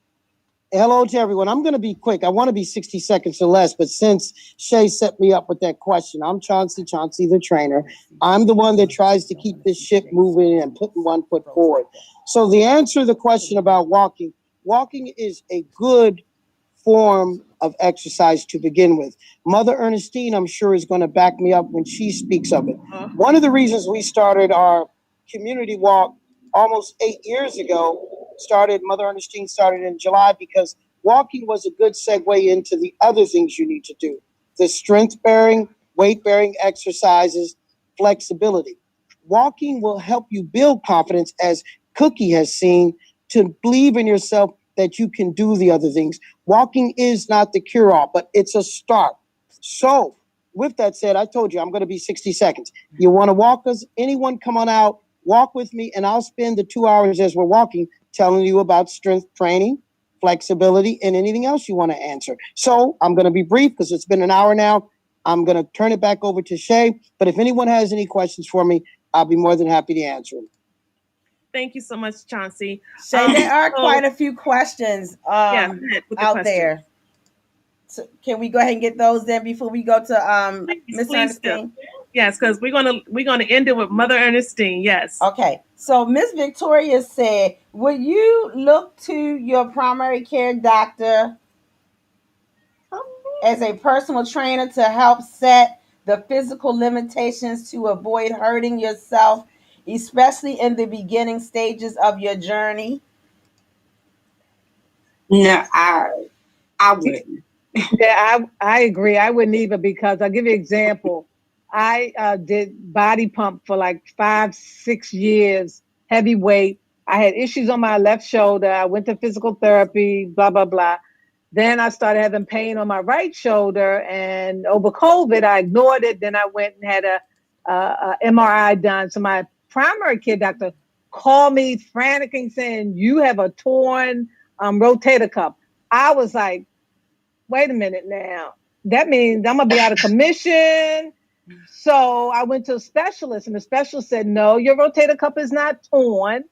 J: to everyone. I'm going to be quick. I want to be 60 seconds or less, but since Shay set me up with that question, I'm Chauncey the Trainer. I'm the one that tries to keep this ship moving and putting one foot forward. So the answer to the question about walking is a good form of exercise to begin with. Mother Ernestine, I'm sure, is going to back me up when she speaks of it. One of the reasons we started our community walk almost 8 years ago, Mother Ernestine started in July, because walking was a good segue into the other things you need to do. The strength bearing, weight bearing exercises, flexibility. Walking will help you build confidence, as Cookie has seen, to believe in yourself that you can do the other things. Walking is not the cure-all, but it's a start. So, with that said, I told you I'm going to be 60 seconds. You want to walk us? Anyone come on out, walk with me, and I'll spend the 2 hours as we're walking telling you about strength training, flexibility, and anything else you want to answer. So, I'm going to be brief because it's been an hour now. I'm going to turn it back over to Shay. But if anyone has any questions for me, I'll be more than happy to answer them.
C: Thank you so much, Chauncey.
A: Shay, there are quite a few questions out there. So can we go ahead and get those then before we go to Miss Ernestine?
C: Yes, because we're gonna end it with Mother Ernestine. Yes.
A: Okay. So Miss Victoria said, "Would you look to your primary care doctor as a personal trainer to help set the physical limitations to avoid hurting yourself, especially in the beginning stages of your journey?"
F: No, I wouldn't.
G: Yeah, I agree. I wouldn't either, because I'll give you an example. I did body pump for like 5-6 years, heavy weight. I had issues on my left shoulder. I went to physical therapy, blah, blah, blah. Then I started having pain on my right shoulder, and over COVID, I ignored it. Then I went and had a MRI done. So my primary care doctor called me frantically saying, "You have a torn rotator cuff." I was like, wait a minute now. That means I'm going to be out of commission. So I went to a specialist, and the specialist said, "No, your rotator cuff is not torn.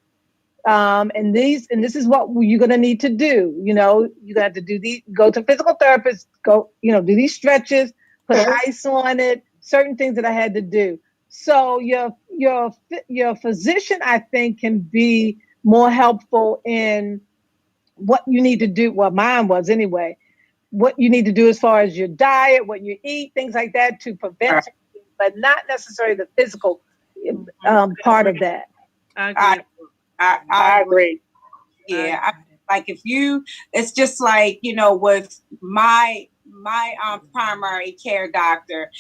G: And this is what you're going to need to do. You know, you got to do go to physical therapist, do these stretches, put ice on it, certain things that I had to do." So your physician, I think, can be more helpful in what you need to do. Well, mine was anyway. What you need to do as far as your diet, what you eat, things like that to prevent, but not necessarily the physical part of that.
F: I agree. Yeah, like it's just like, with my primary care doctor.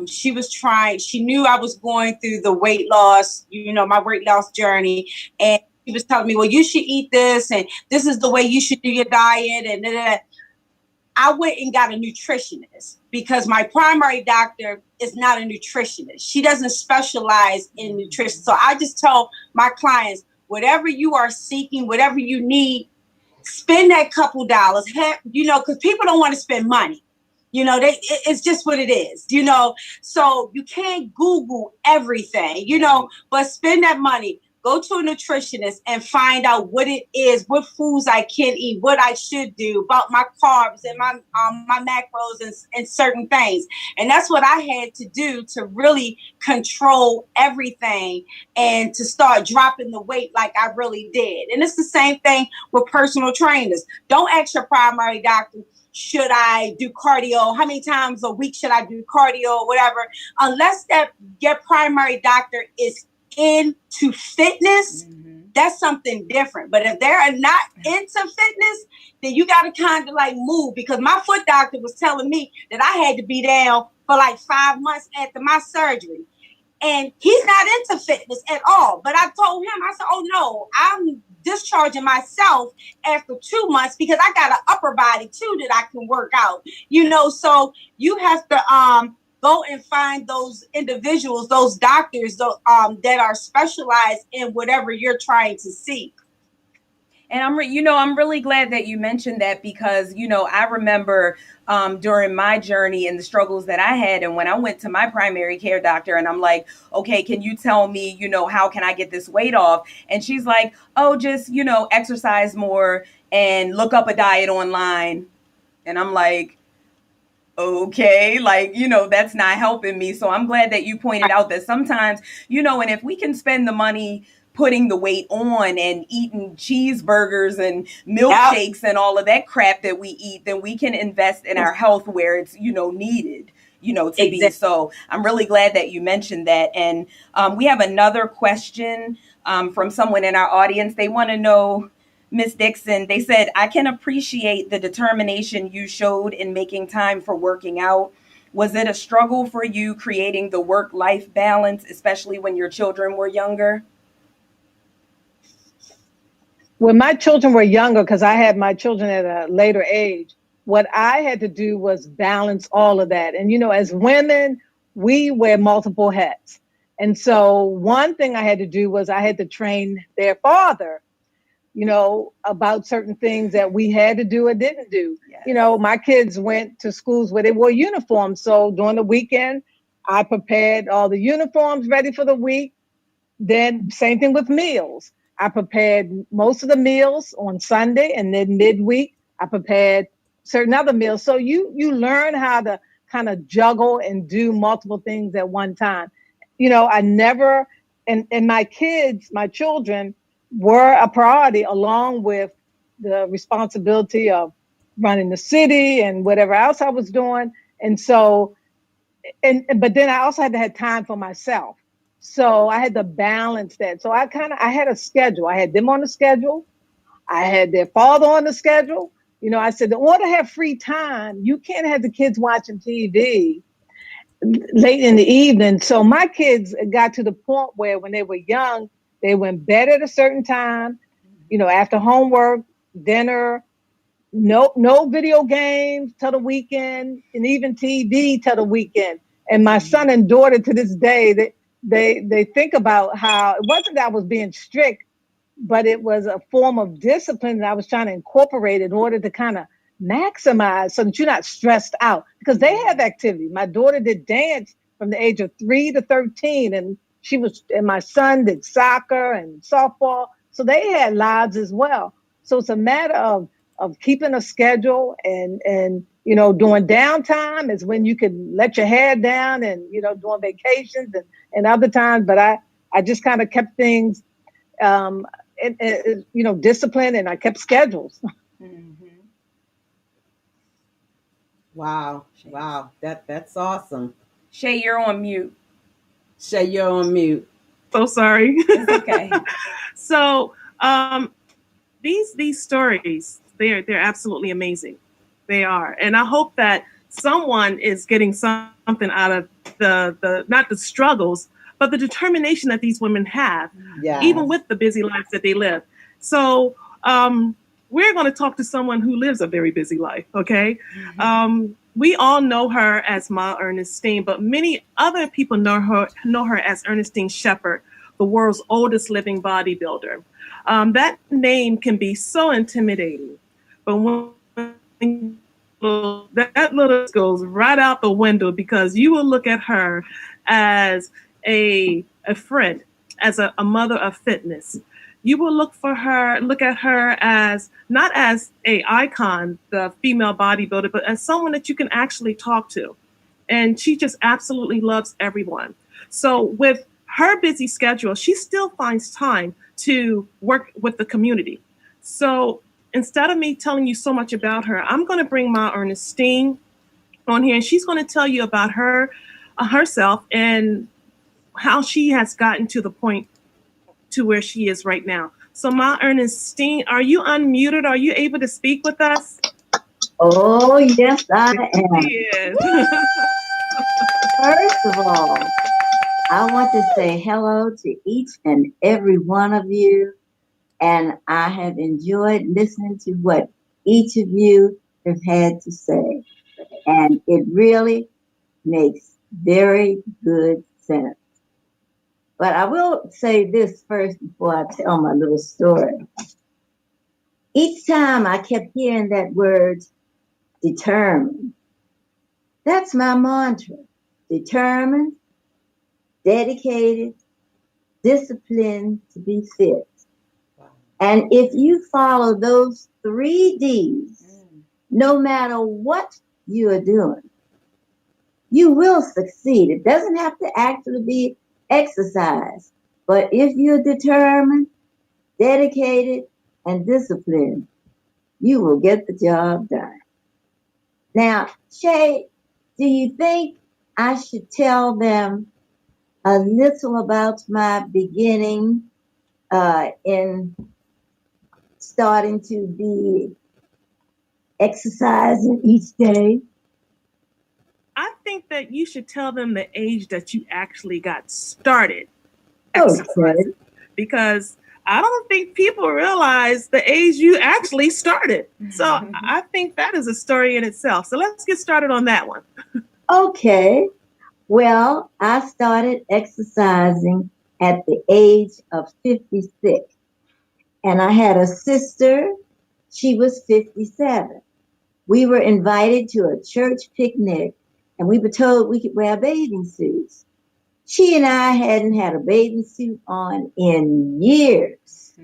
F: She knew I was going through the weight loss, my weight loss journey, and she was telling me, "Well, you should eat this, and this is the way you should do your diet," and I went and got a nutritionist, because my primary doctor is not a nutritionist. She doesn't specialize in nutrition. So I just tell my clients, whatever you are seeking, whatever you need, spend that couple dollars, because people don't want to spend money. It's just what it is, so you can't Google everything, but spend that money. Go to a nutritionist and find out what it is, what foods I can eat, what I should do about my carbs and my macros and certain things. And that's what I had to do to really control everything and to start dropping the weight like I really did. And it's the same thing with personal trainers. Don't ask your primary doctor, should I do cardio? How many times a week should I do cardio or whatever? Unless that your primary doctor is into fitness, that's something different. But if they're not into fitness, then you got to kind of like move, because my foot doctor was telling me that I had to be down for like 5 months after my surgery. And he's not into fitness at all. But I told him, I said, "Oh no, I'm discharging myself after 2 months because I got an upper body too that I can work out." So you have to go and find those individuals, those doctors that are specialized in whatever you're trying to seek.
B: And I'm really glad that you mentioned that, because, I remember during my journey and the struggles that I had, and when I went to my primary care doctor and I'm like, "Okay, can you tell me, how can I get this weight off?" And she's like, "Oh, just, exercise more and look up a diet online." And I'm like, okay, that's not helping me. So I'm glad that you pointed out that sometimes, and if we can spend the money putting the weight on and eating cheeseburgers and milkshakes and all of that crap that we eat, then we can invest in our health where it's, needed, to be. So I'm really glad that you mentioned that. And we have another question from someone in our audience. They want to know, Miss Dixon, they said, I can appreciate the determination you showed in making time for working out. Was it a struggle for you creating the work-life balance, especially when your children were younger?
G: When my children were younger, because I had my children at a later age, what I had to do was balance all of that. And, as women, we wear multiple hats. And so one thing I had to do was I had to train their father, about certain things that we had to do or didn't do. Yes. My kids went to schools where they wore uniforms. So during the weekend, I prepared all the uniforms ready for the week. Then same thing with meals. I prepared most of the meals on Sunday, and then midweek, I prepared certain other meals. So you learn how to kind of juggle and do multiple things at one time. I never, and my children were a priority along with the responsibility of running the city and whatever else I was doing. And so, but then I also had to have time for myself. So I had to balance that. So I had a schedule. I had them on the schedule. I had their father on the schedule. I said, in order to have free time, you can't have the kids watching TV late in the evening. So my kids got to the point where when they were young, they went to bed at a certain time, after homework, dinner, no video games till the weekend, and even TV till the weekend. And my son and daughter to this day, they think about how it wasn't that I was being strict, but it was a form of discipline that I was trying to incorporate in order to kind of maximize so that you're not stressed out, because they have activity. My daughter did dance from the age of 3 to 13, and my son did soccer and softball. So they had lives as well. So it's a matter of keeping a schedule and during downtime is when you can let your hair down and, during vacations and other times. But I just kind of kept things, disciplined, and I kept schedules.
B: Mm-hmm.
A: Wow. That's awesome.
B: Shay, you're on mute.
A: Shay, you're on mute.
C: So sorry.
B: It's okay.
C: So these stories, they're absolutely amazing. They are. And I hope that someone is getting something out of the not the struggles, but the determination that these women have, even with the busy lives that they live. So we're going to talk to someone who lives a very busy life, okay? Mm-hmm. We all know her as Ma Ernestine, but many other people know her as Ernestine Shepard, the world's oldest living bodybuilder. That name can be so intimidating, but when that little goes right out the window, because you will look at her as a friend, as a mother of fitness. You will look at her as not as a icon, the female bodybuilder, but as someone that you can actually talk to. And she just absolutely loves everyone. So with her busy schedule, she still finds time to work with the community. So instead of me telling you so much about her, I'm going to bring Ma Ernestine on here, and she's going to tell you about herself and how she has gotten to the point to where she is right now. So Ma Ernestine, are you unmuted? Are you able to speak with us?
K: Oh, yes, I am. First of all, I want to say hello to each and every one of you. And I have enjoyed listening to what each of you have had to say. And it really makes very good sense. But I will say this first before I tell my little story. Each time I kept hearing that word, determined. That's my mantra. Determined, dedicated, disciplined to be fit. And if you follow those 3 Ds, no matter what you are doing, you will succeed. It doesn't have to actually be exercise. But if you're determined, dedicated, and disciplined, you will get the job done. Now, Shay, do you think I should tell them a little about my beginning in starting to be exercising each day?
C: I think that you should tell them the age that you actually got started
K: Okay.
C: exercising, because I don't think people realize the age you actually started. So I think that is a story in itself. So let's get started on that one.
K: Okay. Well, I started exercising at the age of 56. And I had a sister, she was 57. We were invited to a church picnic and we were told we could wear bathing suits. She and I hadn't had a bathing suit on in years.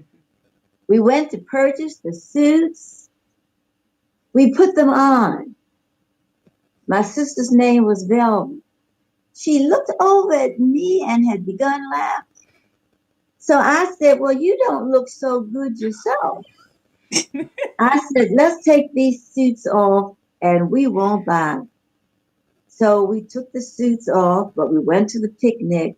K: We went to purchase the suits. We put them on. My sister's name was Velvet. She looked over at me and had begun laughing. So I said, well, you don't look so good yourself. I said, let's take these suits off and we won't buy them. So we took the suits off, but we went to the picnic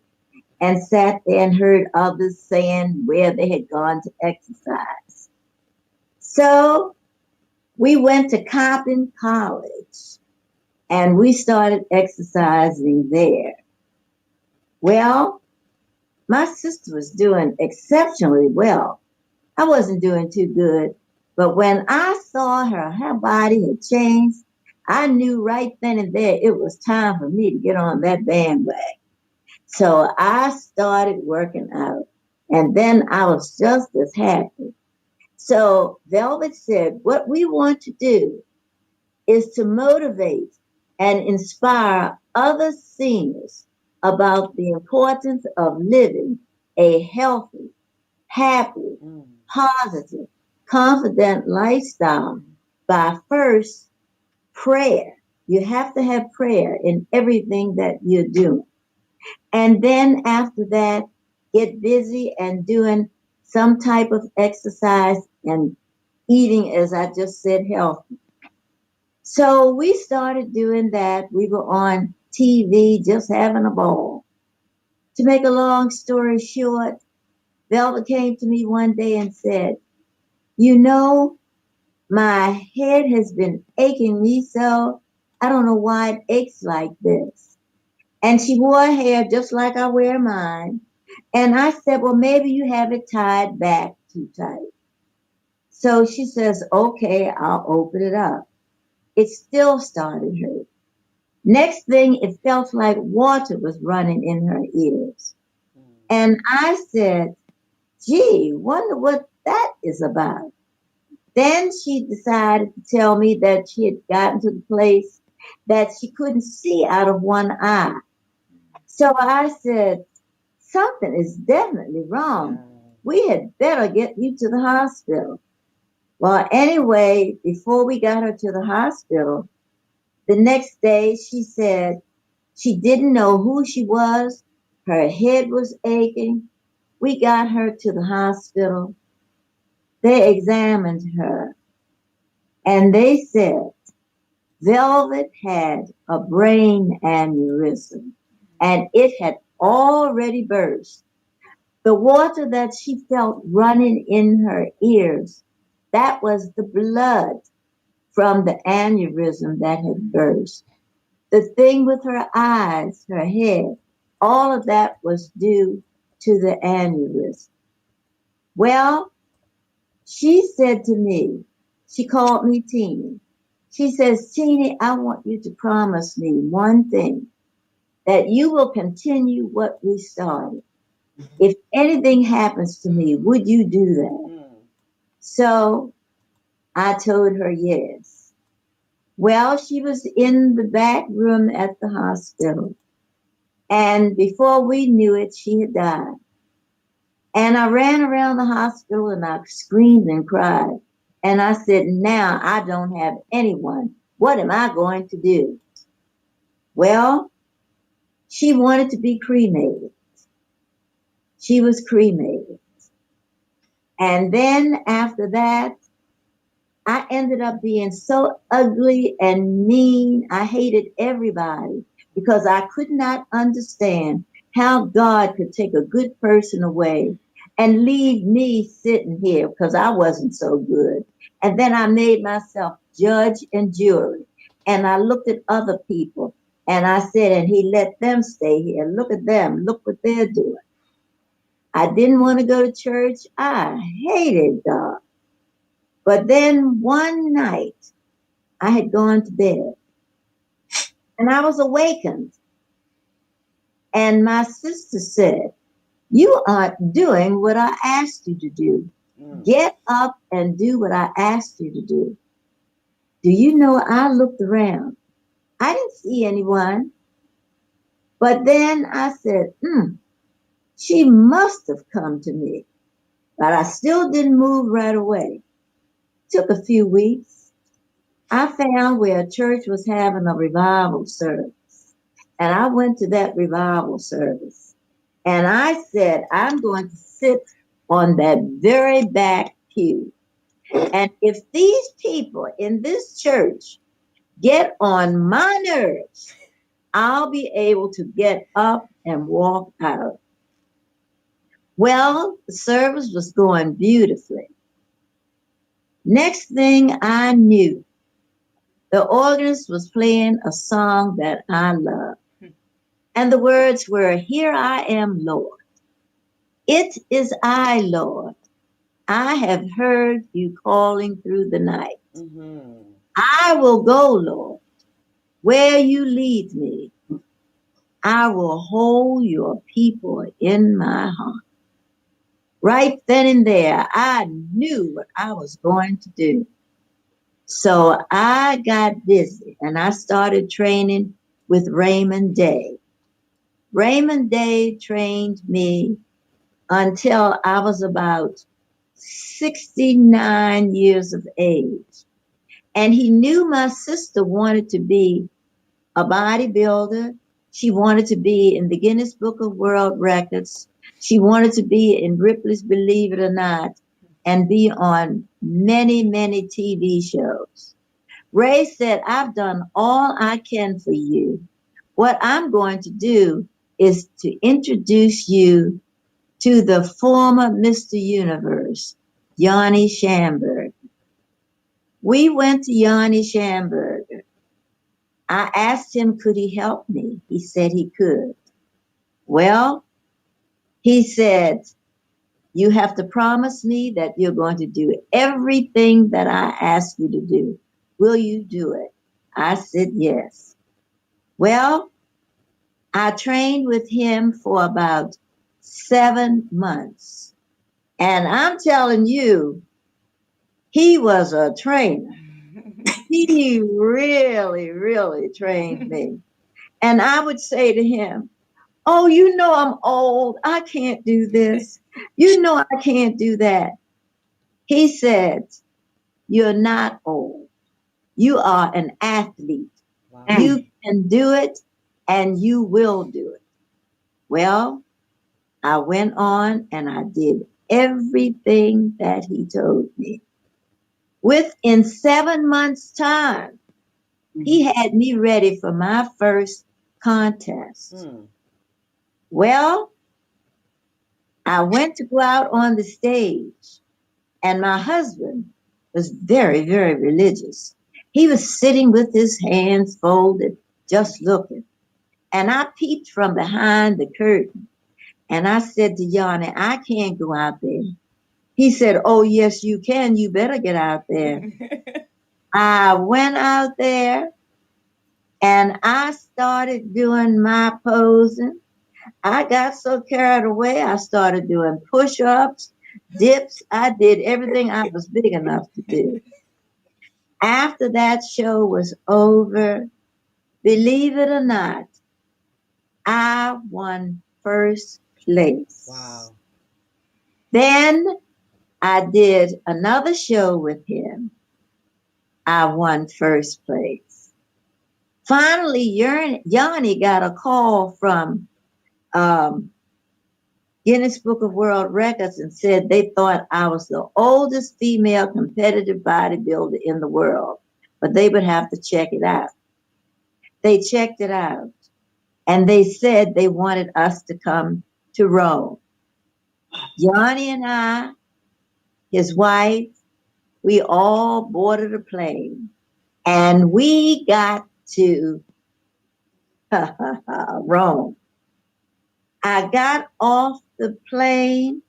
K: and sat there and heard others saying where they had gone to exercise. So we went to Coppin College and we started exercising there. Well, my sister was doing exceptionally well. I wasn't doing too good, but when I saw her body had changed. I knew right then and there it was time for me to get on that bandwagon. So I started working out, and then I was just as happy. So Velvet said, what we want to do is to motivate and inspire other seniors about the importance of living a healthy, happy, positive, confident lifestyle by first prayer. You have to have prayer in everything that you're doing. And then after that, get busy and doing some type of exercise and eating, as I just said, healthy. So we started doing that. We were on TV just having a ball. To make a long story short, Velvet came to me one day and said, you know, my head has been aching me so. I don't know why it aches like this. And she wore her hair just like I wear mine. And I said, well, maybe you have it tied back too tight. So she says, okay, I'll open it up. It still started hurting. Next thing, it felt like water was running in her ears. And I said, gee, wonder what that is about. Then she decided to tell me that she had gotten to the place that she couldn't see out of one eye. So I said, something is definitely wrong. We had better get you to the hospital. Well, anyway, before we got her to the hospital, the next day she said she didn't know who she was. Her head was aching. We got her to the hospital. They examined her and they said Velvet had a brain aneurysm and it had already burst. The water that she felt running in her ears, that was the blood from the aneurysm that had burst. The thing with her eyes, her head, all of that was due to the aneurysm. Well, she said to me, she called me Teeny. She says, Teeny, I want you to promise me one thing, that you will continue what we started. If anything happens to me, would you do that? So I told her yes. Well, she was in the back room at the hospital. And before we knew it, she had died. And I ran around the hospital and I screamed and cried. And I said, now I don't have anyone. What am I going to do? Well, she wanted to be cremated. She was cremated. And then after that, I ended up being so ugly and mean. I hated everybody because I could not understand how God could take a good person away and leave me sitting here because I wasn't so good. And then I made myself judge and jury. And I looked at other people and I said, and he let them stay here. Look at them. Look what they're doing. I didn't want to go to church. I hated God. But then one night, I had gone to bed and I was awakened. And my sister said, you aren't doing what I asked you to do. Get up and do what I asked you to do. Do you know, I looked around. I didn't see anyone. But then I said, she must have come to me. But I still didn't move right away. Took a few weeks. I found where a church was having a revival service. And I went to that revival service. And I said, I'm going to sit on that very back pew. And if these people in this church get on my nerves, I'll be able to get up and walk out. Well, the service was going beautifully. Next thing I knew, the organist was playing a song that I love. And the words were, here I am, Lord. It is I, Lord. I have heard you calling through the night. I will go, Lord, where you lead me. I will hold your people in my heart. Right then and there, I knew what I was going to do. So I got busy and I started training with Raymond Day. Raymond Day trained me until I was about 69 years of age. And he knew my sister wanted to be a bodybuilder. She wanted to be in the Guinness Book of World Records. She wanted to be in Ripley's Believe It or Not and be on many, many TV shows. Ray said, I've done all I can for you. What I'm going to do is to introduce you to the former Mr. Universe, Yanni Schamberg. We went to Yanni Schamberg. I asked him, could he help me? He said he could. Well, he said, you have to promise me that you're going to do everything that I ask you to do. Will you do it? I said, yes. Well, I trained with him for about 7 months. And I'm telling you, he was a trainer. He really, really trained me. And I would say to him, oh, you know I'm old. I can't do this. You know I can't do that. He said, you're not old. You are an athlete. Wow. You can do it and you will do it. Well, I went on and I did everything that he told me. Within 7 months' time, he had me ready for my first contest. Well, I went to go out on the stage, and my husband was very, very religious. He was sitting with his hands folded, just looking. And I peeped from behind the curtain, and I said to Yanni, I can't go out there. He said, oh, yes, you can. You better get out there. I went out there, and I started doing my posing. I got so carried away, I started doing push-ups, dips. I did everything I was big enough to do. After that show was over, believe it or not, I won first place. Wow. Then I did another show with him. I won first place. Finally, Yanni got a call from Guinness Book of World Records and said they thought I was the oldest female competitive bodybuilder in the world, but they would have to check it out. They checked it out, and they said they wanted us to come to Rome. Johnny and I, his wife, we all boarded a plane, and we got to Rome. I got off the plane,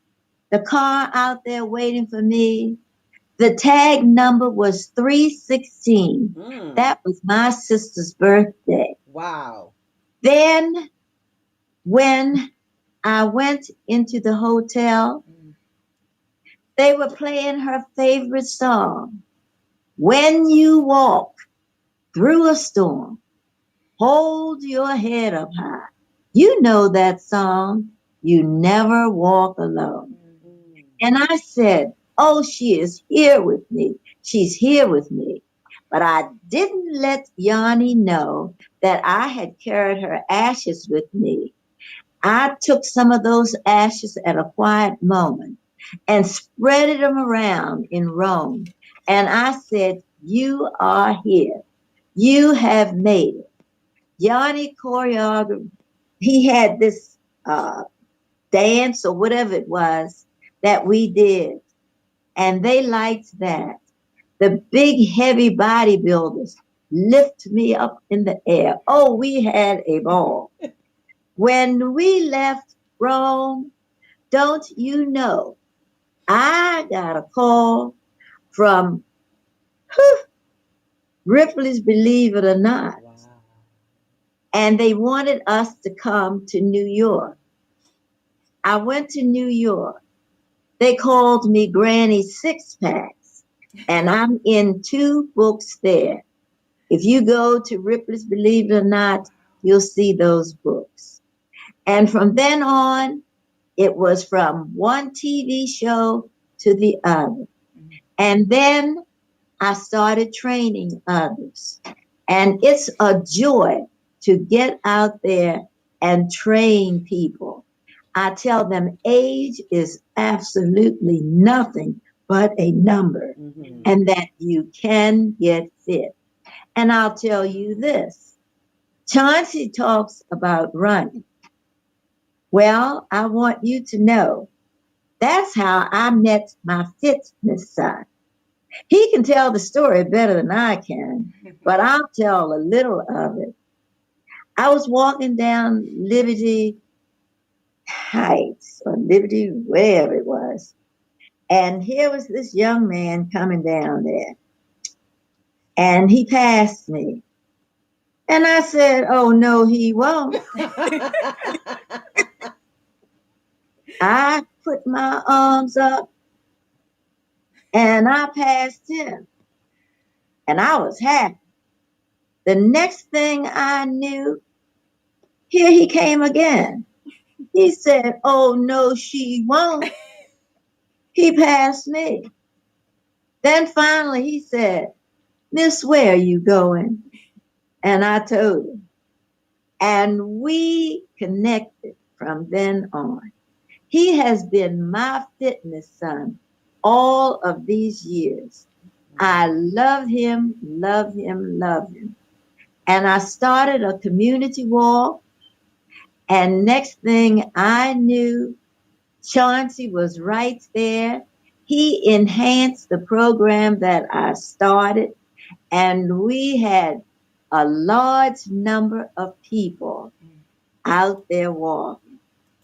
K: the car out there waiting for me. The tag number was 316. That was my sister's birthday.
A: Wow.
K: Then when I went into the hotel, they were playing her favorite song. When you walk through a storm, hold your head up high. You know that song, You Never Walk Alone. And I said, oh, she is here with me. She's here with me. But I didn't let Yanni know that I had carried her ashes with me. I took some of those ashes at a quiet moment and spread them around in Rome. And I said, you are here. You have made it. Yanni choreographed. He had this dance or whatever it was that we did. And they liked that. The big, heavy bodybuilders lift me up in the air. Oh, we had a ball. When we left Rome, don't you know, I got a call from Ripley's Believe It or Not. Wow. And they wanted us to come to New York. I went to New York. They called me Granny Six Packs, and I'm in 2 books there. If you go to Ripley's Believe It or Not, you'll see those books. And from then on, it was from one TV show to the other. And then I started training others. And it's a joy to get out there and train people. I tell them age is absolutely nothing but a number, and that you can get fit. And I'll tell you this, Chauncey talks about running. Well, I want you to know that's how I met my fitness son. He can tell the story better than I can, but I'll tell a little of it. I was walking down Liberty Heights or Liberty, wherever it was. And here was this young man coming down there. And he passed me. And I said, oh, no, he won't. I put my arms up and I passed him. And I was happy. The next thing I knew, here he came again. He said, oh, no, she won't. He passed me. Then finally he said, Miss, where are you going? And I told him. And we connected from then on. He has been my fitness son all of these years. I love him, love him, love him. And I started a community walk. And next thing I knew, Chauncey was right there. He enhanced the program that I started. And we had a large number of people out there walking.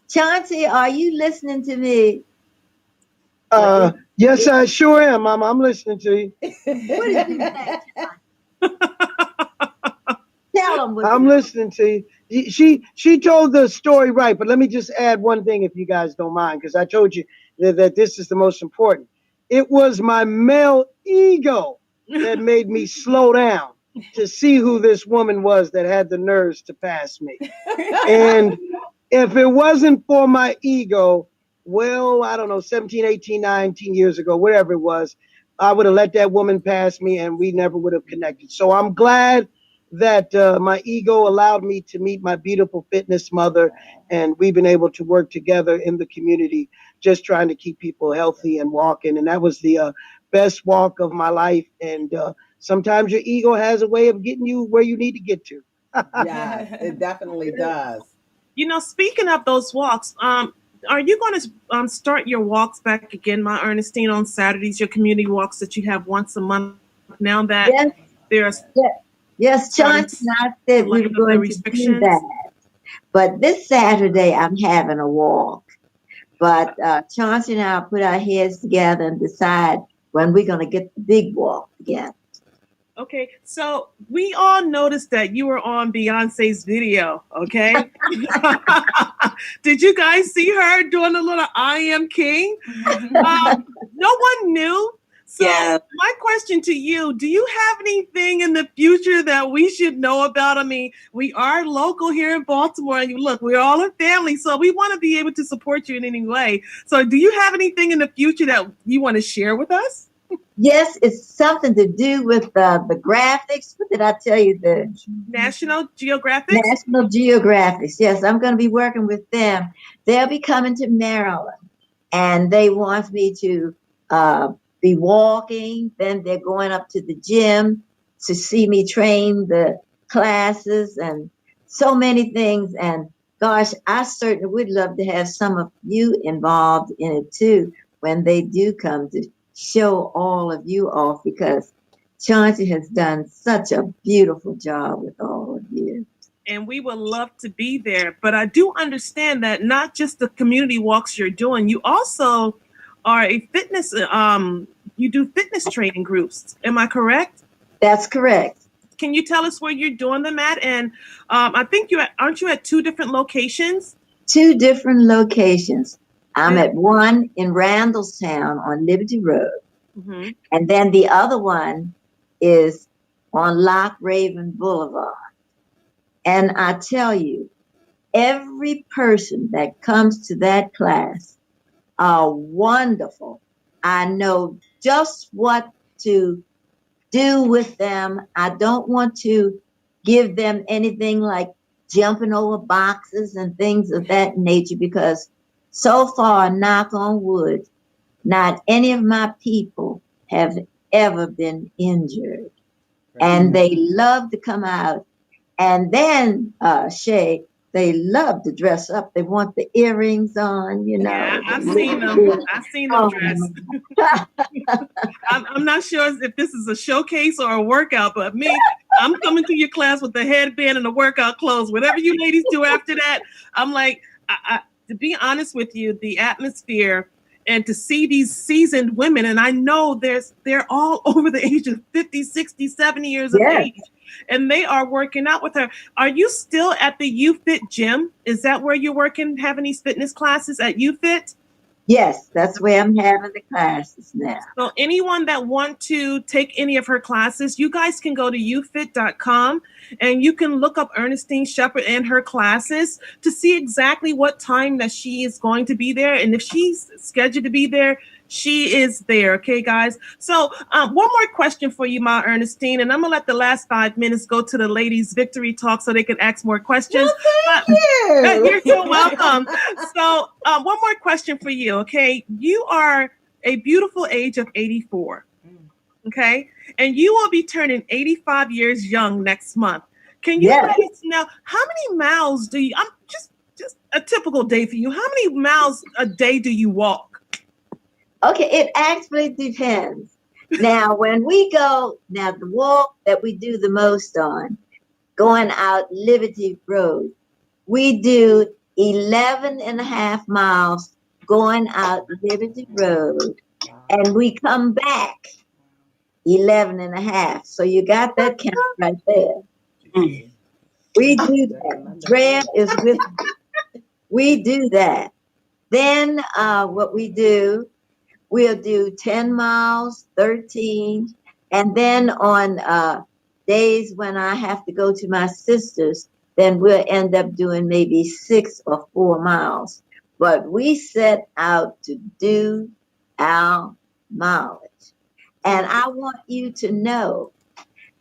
K: Chauncey, are you listening to me?
J: Yes, I sure am, Mama. I'm listening to you.
K: What did you say? Tell them what
J: I'm listening to you. She told the story right, but let me just add one thing if you guys don't mind, because I told you that this is the most important. It was my male ego that made me slow down to see who this woman was that had the nerves to pass me. And if it wasn't for my ego, well, I don't know, 17, 18, 19 years ago, whatever it was, I would have let that woman pass me and we never would have connected. So I'm glad that my ego allowed me to meet my beautiful fitness mother, and we've been able to work together in the community, just trying to keep people healthy and walking. And that was the best walk of my life. And sometimes your ego has a way of getting you where you need to get to.
A: Yes, it definitely does.
C: You know, speaking of those walks, are you going to start your walks back again, my Ernestine, on Saturdays? Your community walks that you have once a month. Now that
K: Yes,
C: there's
K: yes, yes.
C: starting
K: Chauncey and I
C: to
K: said we were
C: lighten up the
K: going to do
C: restrictions.
K: that, but this Saturday I'm having a walk. But Chauncey and I put our heads together and decide when we're going to get the big walk again.
C: Okay, so we all noticed that you were on Beyonce's video, okay? Did you guys see her doing a little I am king? No one knew. So
F: Yeah.
C: my question to you, do you have anything in the future that we should know about? I mean, we are local here in Baltimore, and you look, we're all a family, so we want to be able to support you in any way. So do you have anything in the future that you want to share with us?
K: Yes, it's something to do with the graphics. What did I tell you? The
C: National Geographic?
K: National Geographics. Yes, I'm going to be working with them. They'll be coming to Maryland, and they want me to be walking. Then they're going up to the gym to see me train the classes and so many things. And gosh, I certainly would love to have some of you involved in it too when they do come to show all of you off, because Chauncey has done such a beautiful job with all of you.
C: And we would love to be there. But I do understand that not just the community walks you're doing, you also are a fitness, you do fitness training groups. Am I correct?
K: That's correct.
C: Can you tell us where you're doing them at? And I think aren't you at 2 different locations?
K: 2 different locations. I'm at one in Randallstown on Liberty Road.
C: Mm-hmm.
K: And then the other one is on Lock Raven Boulevard. And I tell you, every person that comes to that class are wonderful. I know just what to do with them. I don't want to give them anything like jumping over boxes and things of that nature, because so far, knock on wood, not any of my people have ever been injured. And they love to come out. And then, Shay, they love to dress up. They want the earrings on, you know.
C: Yeah, I've seen them. I've seen them dressed. I'm not sure if this is a showcase or a workout, but me, I'm coming to your class with the headband and the workout clothes. Whatever you ladies do after that, I'm like, to be honest with you, the atmosphere and to see these seasoned women, and I know they're all over the age of 50, 60, 70 years of age, and they are working out with her. Are you still at the UFit gym? Is that where you're working, having these fitness classes at UFit?
K: Yes, that's where I'm having the classes now.
C: So anyone that want to take any of her classes, you guys can go to ufit.com and you can look up Ernestine Shepherd and her classes to see exactly what time that she is going to be there. And if she's scheduled to be there, she is there. Okay, guys. So one more question for you, Ma Ernestine, and I'm gonna let the last 5 minutes go to the ladies' victory talk so they can ask more questions.
A: Well, thank you.
C: You're so welcome. So one more question for you. Okay, you are a beautiful age of 84. Okay, and you will be turning 85 years young next month. Can you let us know how many miles do you? I'm just a typical day for you. How many miles a day do you walk?
K: Okay, it actually depends. Now, when we go, now the walk that we do the most on, going out Liberty Road, we do 11 and a half miles going out Liberty Road, and we come back 11 and a half. So you got that count right there. We do that. Drea is with me. We do that. Then what we do, we'll do 10 miles, 13, and then on days when I have to go to my sister's, then we'll end up doing maybe 6 or 4 miles. But we set out to do our mileage. And I want you to know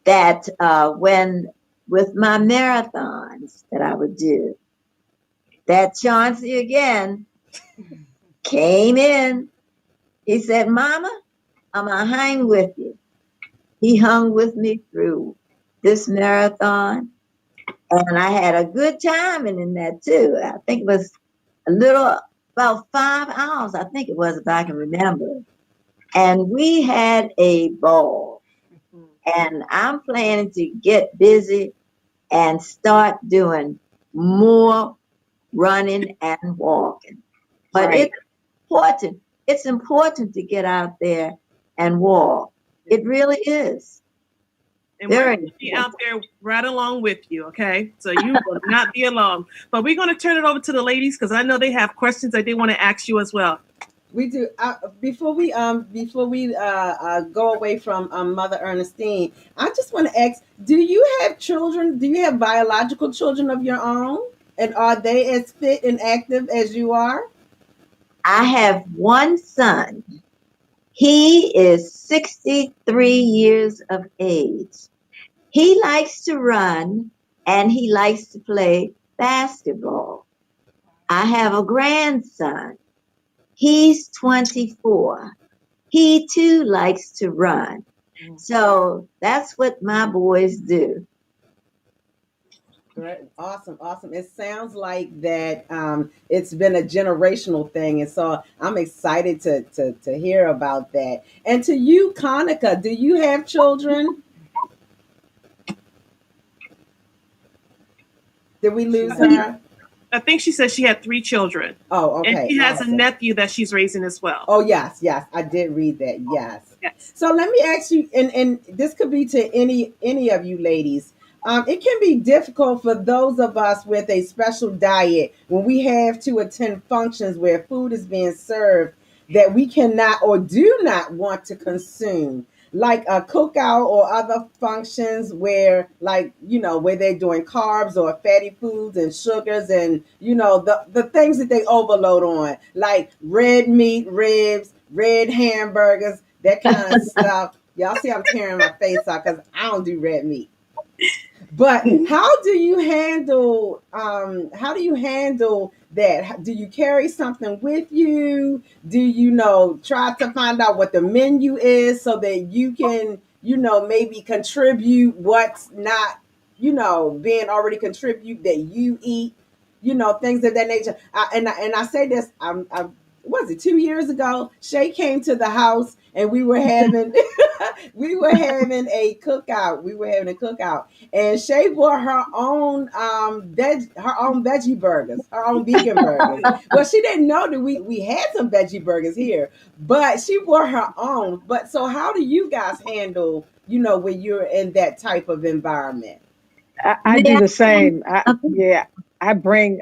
K: that when with my marathons that I would do. That Chauncey again came in. He said, Mama, I'm going to hang with you. He hung with me through this marathon. And I had a good time in that too. I think it was about 5 hours. I think it was, if I can remember. And we had a ball. And I'm planning to get busy and start doing more running and walking. But
B: Right.
K: it's important to get out there and walk. It really is.
C: And we're going to be out there right along with you, okay? So you will not be alone. But we're going to turn it over to the ladies because I know they have questions that they want to ask you as well.
A: We do. Before we go away from Mother Ernestine, I just want to ask: do you have children? Do you have biological children of your own? And are they as fit and active as you are?
K: I have one son. He is 63 years of age. He likes to run and he likes to play basketball. I have a grandson. He's 24. He too likes to run. So that's what my boys do.
A: Great. Awesome. It sounds like that it's been a generational thing. And so I'm excited to hear about that. And to you, Conica, do you have children? Did we lose her?
C: I think she said she had 3 children.
A: Oh, okay.
C: And she has a nephew that she's raising as well.
A: Oh, yes. I did read that. Yes. So let me ask you, and this could be to any of you ladies. It can be difficult for those of us with a special diet when we have to attend functions where food is being served that we cannot or do not want to consume, like a cookout or other functions where, like, where they're doing carbs or fatty foods and sugars and, the things that they overload on, like red meat, ribs, red hamburgers, that kind of stuff. Y'all see I'm tearing my face out because I don't do red meat. But how do you handle that? Do you carry something with you? Do you try to find out what the menu is so that you can, maybe contribute what's not, being already contribute that you eat, things of that nature. And I say this, was it 2 years ago? Shay came to the house and we were having a cookout. And Shay bought her own veggie burgers, her own vegan burgers. Well, she didn't know that we had some veggie burgers here, but she bought her own. But so how do you guys handle, when you're in that type of environment?
G: I do the same. I bring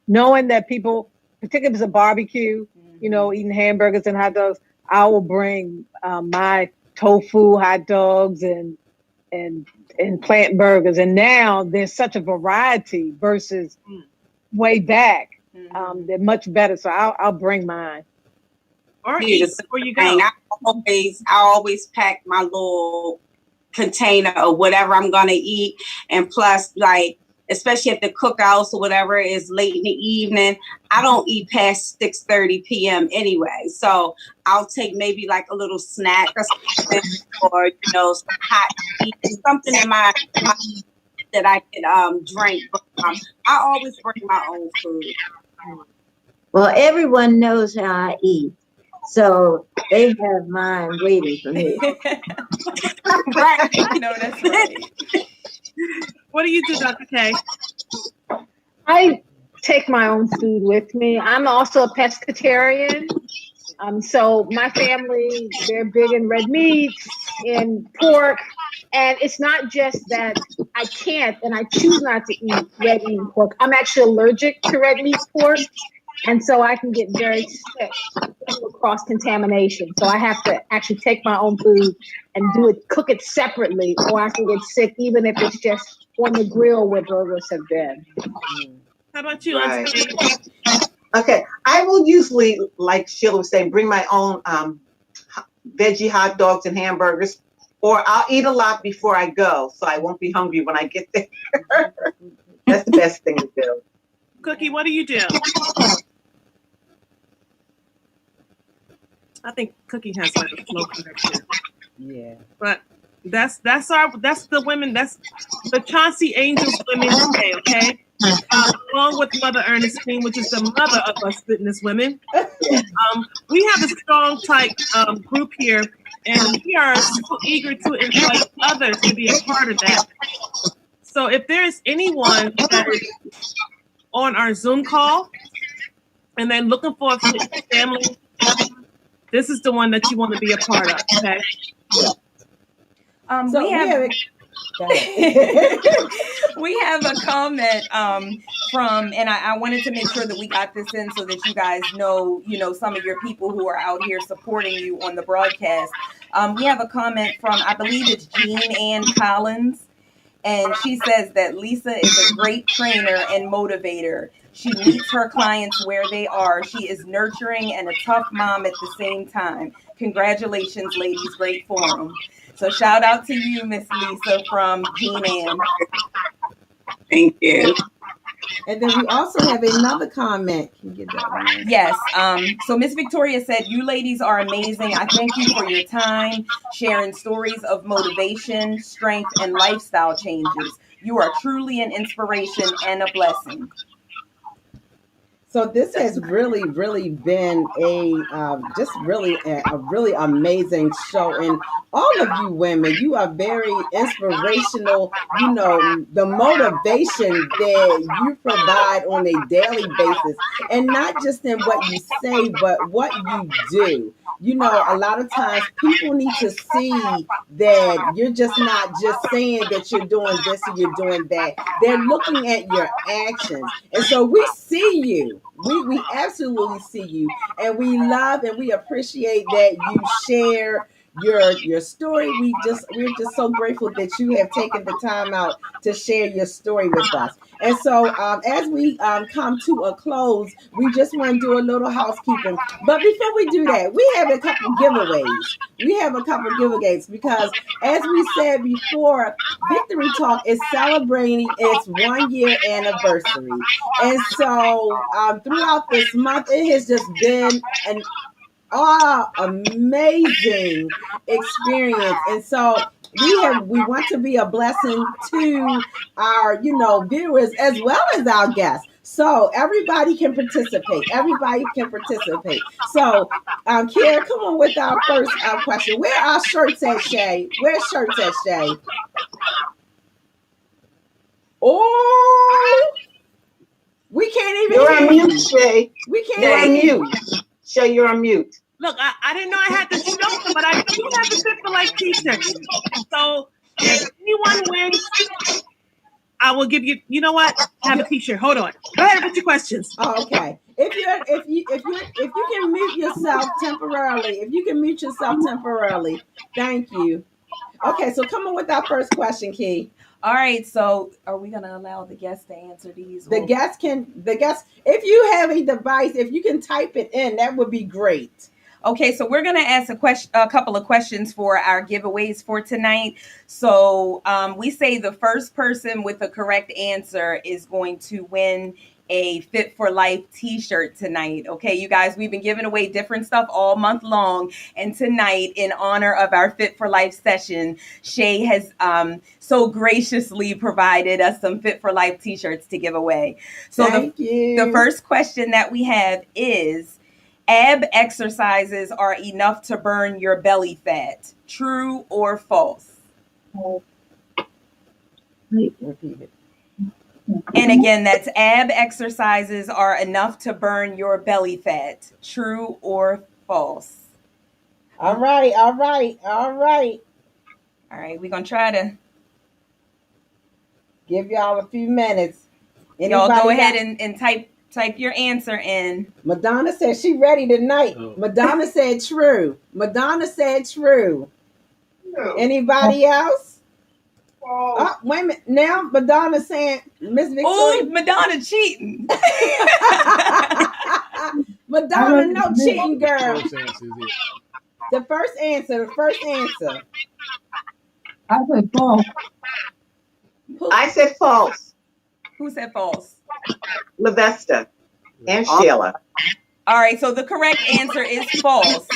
G: knowing that people, particularly if it's a barbecue, eating hamburgers and hot dogs, I will bring my tofu hot dogs and plant burgers. And now there's such a variety versus way back. They're much better. So I'll bring mine.
C: Or eat before you go.
F: I always pack my little container of whatever I'm gonna eat, and plus, like, especially if the cookouts or whatever is late in the evening, I don't eat past 6:30 p.m. anyway. So I'll take maybe like a little snack or something, or some hot tea, something in my that I can drink. I always bring my own food.
K: Well, everyone knows how I eat, so they have mine waiting for me.
F: Right.
B: That's right.
C: What do you do, Dr. K?
H: I take my own food with me. I'm also a pescatarian. So my family, they're big in red meats, in pork. And it's not just that I can't and I choose not to eat red meat and pork. I'm actually allergic to red meat pork. And so I can get very sick through cross-contamination. So I have to actually take my own food and cook it separately, or I can get sick even if it's just on the grill where burgers have been.
C: How about you, Auntie?
D: Okay, I will usually, like Sheila was saying, bring my own veggie hot dogs and hamburgers. or I'll eat a lot before I go, so I won't be hungry when I get there. That's the best thing to do.
C: Cookie, what do you do? I think Cookie has like a slow connection.
A: Yeah.
C: But that's the women, that's the Chauncey Angels Women today, okay? Along with Mother Ernestine, which is the mother of us fitness women. We have a strong type group here, and we are so eager to invite others to be a part of that. So if there is anyone that is on our Zoom call and then looking for a fitness family, this is the one that you want to be a part of, okay?
A: So
B: we have a comment from, and I wanted to make sure that we got this in so that you guys know, some of your people who are out here supporting you on the broadcast. We have a comment from, I believe it's Jean Ann Collins. And she says that Lisa is a great trainer and motivator. She meets her clients where they are. She is nurturing and a tough mom at the same time. Congratulations, ladies. Great forum. So shout out to you, Miss Lisa, from Jean Ann.
F: Thank you.
A: And then we also have another comment. Can you get that one?
B: Yes. So Miss Victoria said, you ladies are amazing. I thank you for your time, sharing stories of motivation, strength, and lifestyle changes. You are truly an inspiration and a blessing.
A: So this has really, really been a really amazing show. And all of you women, you are very inspirational. The motivation that you provide on a daily basis, and not just in what you say, but what you do. A lot of times people need to see that you're just not just saying that you're doing this and you're doing that. They're looking at your actions. And so we see you. We absolutely see you. And we love and we appreciate that you share your story. We're just so grateful that you have taken the time out to share your story with us. And so as we come to a close, we just want to do a little housekeeping. But before we do that, we have a couple giveaways because as we said before, Victory Talk is celebrating its 1 year anniversary. And so throughout this month, it has just been an amazing experience. And so we want to be a blessing to our viewers as well as our guests, so everybody can participate. So Kiera, come on with our first question. Where are our shirts at, Shay? Where's shirts at, Shay? Oh, we can't even
D: You're on mute, Shay.
A: We can't.
D: You're on mute. Shay, you're on mute.
C: Look, I didn't know I had to show them, but I do have a Fit for Life t-shirt. So if anyone wins, I will give you. You know what? Have a t-shirt. Hold on. Go ahead with your questions.
A: Oh, okay. If you can mute yourself temporarily, thank you. Okay, so come on with our first question, Key.
B: All right, so are we going to allow the guests to answer these?
A: The guests, if you have a device, if you can type it in, that would be great.
B: Okay, so we're going to ask a couple of questions for our giveaways for tonight. So we say the first person with the correct answer is going to win a Fit for Life t-shirt tonight. Okay, you guys, we've been giving away different stuff all month long. And tonight, in honor of our Fit for Life session, Shay has so graciously provided us some Fit for Life t-shirts to give away. So the first question that we have is, ab exercises are enough to burn your belly fat. True or false?
A: Repeat it.
B: And again, that's ab exercises are enough to burn your belly fat. True or false?
A: All right.
B: All right, we're going to try to
A: give y'all a few minutes.
B: Y'all go ahead and type your answer in.
A: Madonna said she ready tonight. Oh. Madonna said true. No. Anybody else? Oh, wait a minute. Now Madonna saying Miss Victoria.
B: Oh, Madonna cheating.
A: Madonna, no cheating, girl. The first answer.
K: I said false.
D: I said false.
B: Who said false?
D: Lavista and Sheila.
B: All right, so the correct answer is false.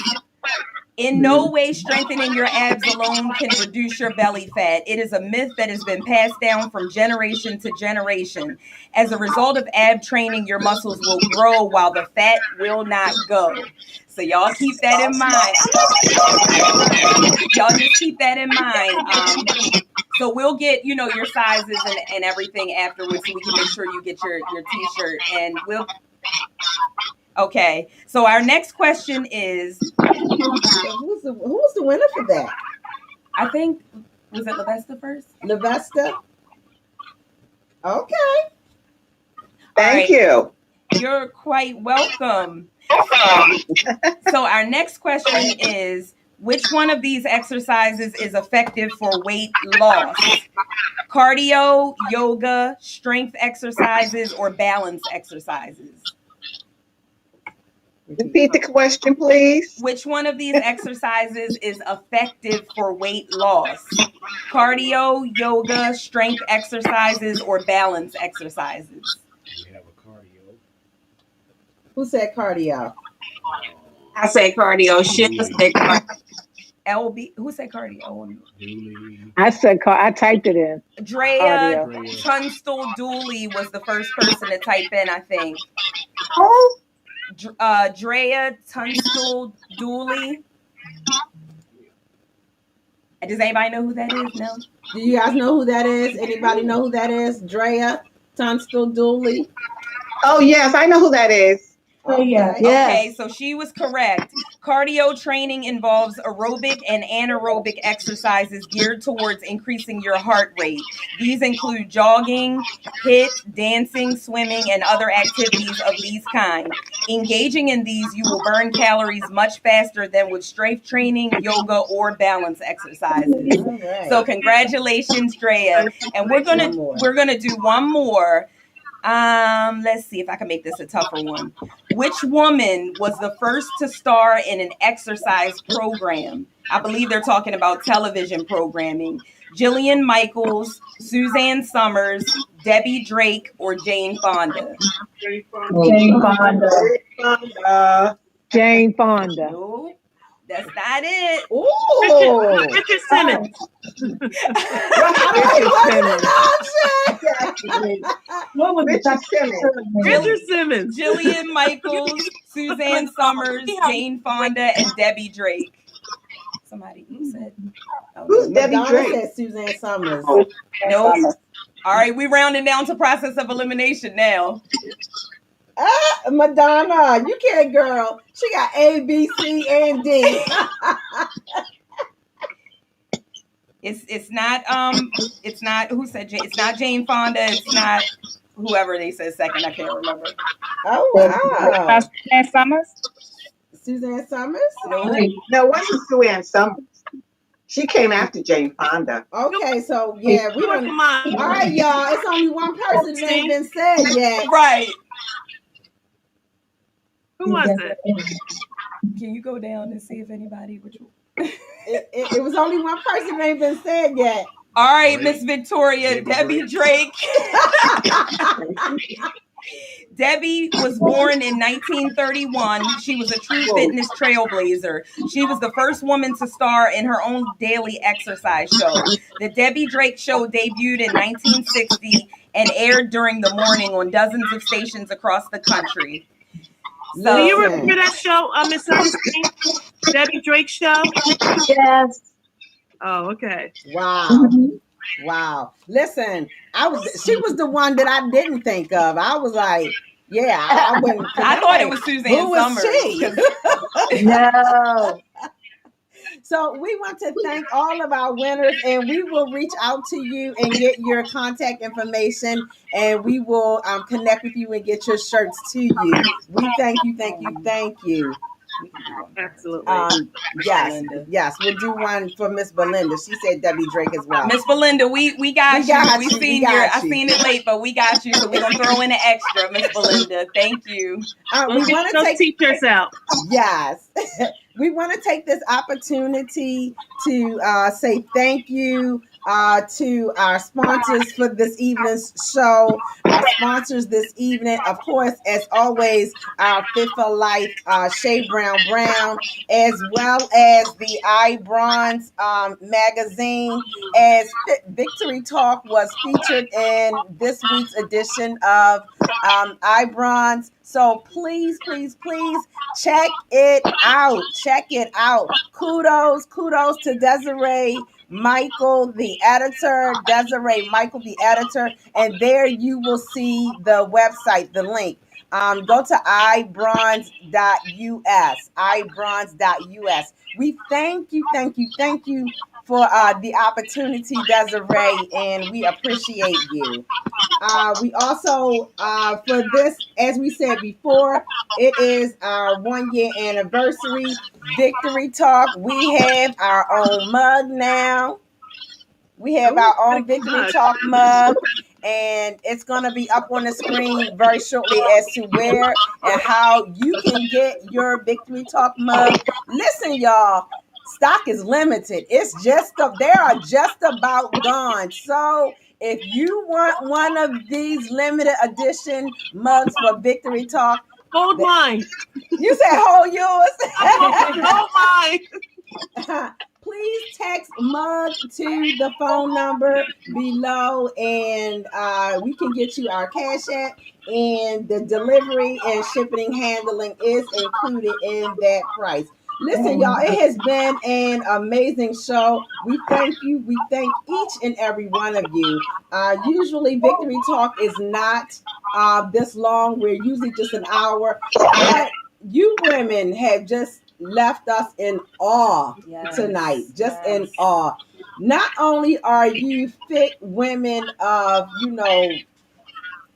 B: In no way strengthening your abs alone can reduce your belly fat. It is a myth that has been passed down from generation to generation. As a result of ab training, your muscles will grow while the fat will not go. So y'all keep that in mind. Y'all just keep that in mind. So we'll get, your sizes and everything afterwards so we can make sure you get your t-shirt. And okay. So our next question is,
A: who's the winner for that?
B: I think, was it Lavista first?
A: Lavista? Okay.
D: Thank you.
B: You're quite welcome. So our next question is, which one of these exercises is effective for weight loss? Cardio, yoga, strength exercises, or balance exercises?
D: Repeat the question, please.
B: Which one of these exercises is effective for weight loss? Cardio, yoga, strength exercises, or balance exercises?
L: We have a cardio.
A: Who said cardio?
F: I said cardio. Sheila said cardio.
B: LB, who said cardio?
G: I said I typed it in.
B: Drea Tunstall Dooley was the first person to type in, I think.
F: Oh.
B: Drea Tunstall Dooley. Does anybody know who that is? No.
A: Do you guys know who that is? Anybody know who that is? Drea Tunstall Dooley.
D: Oh yes, I know who that is.
K: Oh yeah.
B: Okay, so she was correct. Cardio training involves aerobic and anaerobic exercises geared towards increasing your heart rate. These include jogging, HIIT, dancing, swimming, and other activities of these kind. Engaging in these, you will burn calories much faster than with strength training, yoga, or balance exercises.
A: Right.
B: So congratulations, Drea. And we're gonna do one more. Let's see if I can make this a tougher one. Which woman was the first to star in an exercise program? I believe they're talking about television programming. Jillian Michaels, Suzanne Summers, Debbie Drake, or Jane Fonda?
K: Jane Fonda.
G: Jane Fonda.
B: Nope, that's not it.
A: Ooh.
C: Richard Simmons.
K: What was
D: Richard Simmons?
C: Richard Simmons.
B: Jillian Michaels, Suzanne Summers, Jane Fonda, and Debbie Drake. Somebody who said.
D: Who's Debbie
A: Madonna
D: Drake?
A: said Suzanne Summers.
B: Nope. All right, we rounding down to process of elimination now.
A: Madonna, you can't, girl. She got A, B, C, and D.
B: It's not who said it's not Jane Fonda, it's not whoever they said second, I can't remember.
A: Oh wow.
I: Suzanne Summers?
A: Suzanne Summers?
B: No.
D: No, it wasn't Suzanne Summers. She came after Jane Fonda.
A: Okay, so yeah, we don't. All right, y'all. It's only one person that ain't been said yet.
B: Right.
C: Who was it?
B: Can you go down and see if anybody would
A: It was only one person that ain't been said yet.
B: All right, Miss Victoria, Debbie Drake. Debbie was born in 1931. She was a true fitness trailblazer. She was the first woman to star in her own daily exercise show. The Debbie Drake Show debuted in 1960 and aired during the morning on dozens of stations across the country.
C: So, do you remember that show, Miss Ernestine? Debbie Drake Show?
K: Yes.
C: Oh, okay.
A: Wow. Wow. Listen, she was the one that I didn't think of. I was like, yeah, I wouldn't.
B: I thought it was Suzanne Summers.
A: She?
K: No.
A: So we want to thank all of our winners, and we will reach out to you and get your contact information, and we will connect with you and get your shirts to you. We thank you, thank you, thank you.
B: We can do one.
C: Absolutely.
A: Yes, we'll do one for Miss Belinda. She said Debbie Drake as well.
B: Miss Belinda, we got
A: We got
B: you.
A: you.
B: We seen
A: We got
B: your. I
A: you.
B: seen it late, but we got you. So we're gonna throw in an extra, Miss Belinda. Thank you.
A: We want to take
C: teachers out.
A: Yes. We want to take this opportunity to say thank you to our sponsors for this evening's show. Our sponsors this evening, of course, as always, our Fit for Life, Shea Brown, as well as the iBronze magazine, as Victory Talk was featured in this week's edition of iBronze. So please check it out. Check it out. Kudos to Desiree Michael, the editor. And there you will see the website, the link. Go to ibronze.us. We thank you for the opportunity, Desiree, and we appreciate you. We also, for this, as we said before, it is our 1 year anniversary. Victory Talk. We have our own mug now. We have our own Victory Talk mug, and it's going to be up on the screen very shortly as to where and how you can get your Victory Talk mug. Listen, y'all, stock is limited. They are just about gone. So if you want one of these limited edition mugs for Victory Talk,
C: hold mine.
A: You said hold yours.
C: Hold mine.
A: Please text mug to the phone number below, and we can get you our cash app, and the delivery and shipping and handling is included in that price. Listen, y'all, it has been an amazing show. We thank you. We thank each and every one of you. Usually Victory Talk is not this long. We're usually just an hour, but you women have just left us in awe tonight, in awe. Not only are you fit women of,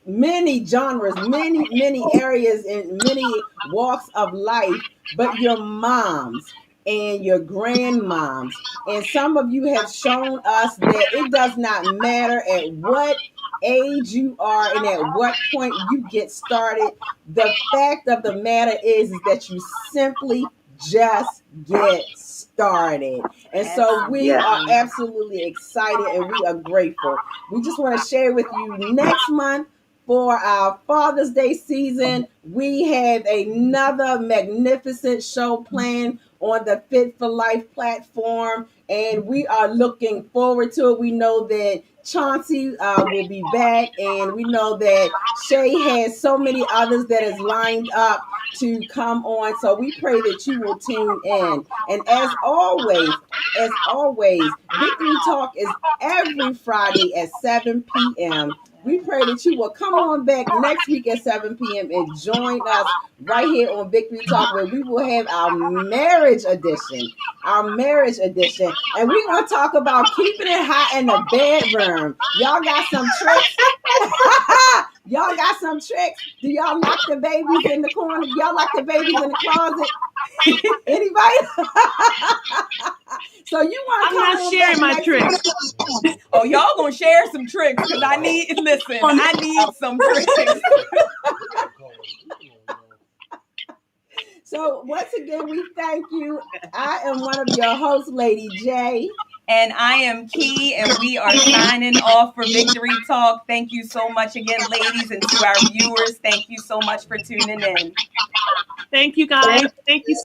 A: many genres, many areas, and many walks of life, but your moms and your grandmoms. And some of you have shown us that it does not matter at what age you are and at what point you get started. The fact of the matter is that you simply just get started. And so we are absolutely excited and we are grateful. We just want to share with you next month for our Father's Day season. We have another magnificent show planned on the Fit for Life platform, and we are looking forward to it. We know that Chauncey will be back, and we know that Shay has so many others that is lined up to come on. So we pray that you will tune in. And as always, Victory Talk is every Friday at 7 p.m. We pray that you will come on back next week at 7 p.m. and join us right here on Victory Talk, where we will have our marriage edition. And we're going to talk about keeping it hot in the bedroom. Y'all got some tricks? Y'all got some tricks? Do y'all lock the babies in the corner? Y'all lock the babies in the closet? Anybody? So you want to come?
C: I'm not sharing my tricks.
B: Oh, y'all gonna share some tricks because I need some tricks.
A: So once again, we thank you. I am one of your hosts, Lady J.
B: And I am Key, and we are signing off for Victory Talk. Thank you so much again, ladies, and to our viewers, thank you so much for tuning in.
C: Thank you, guys. Thank you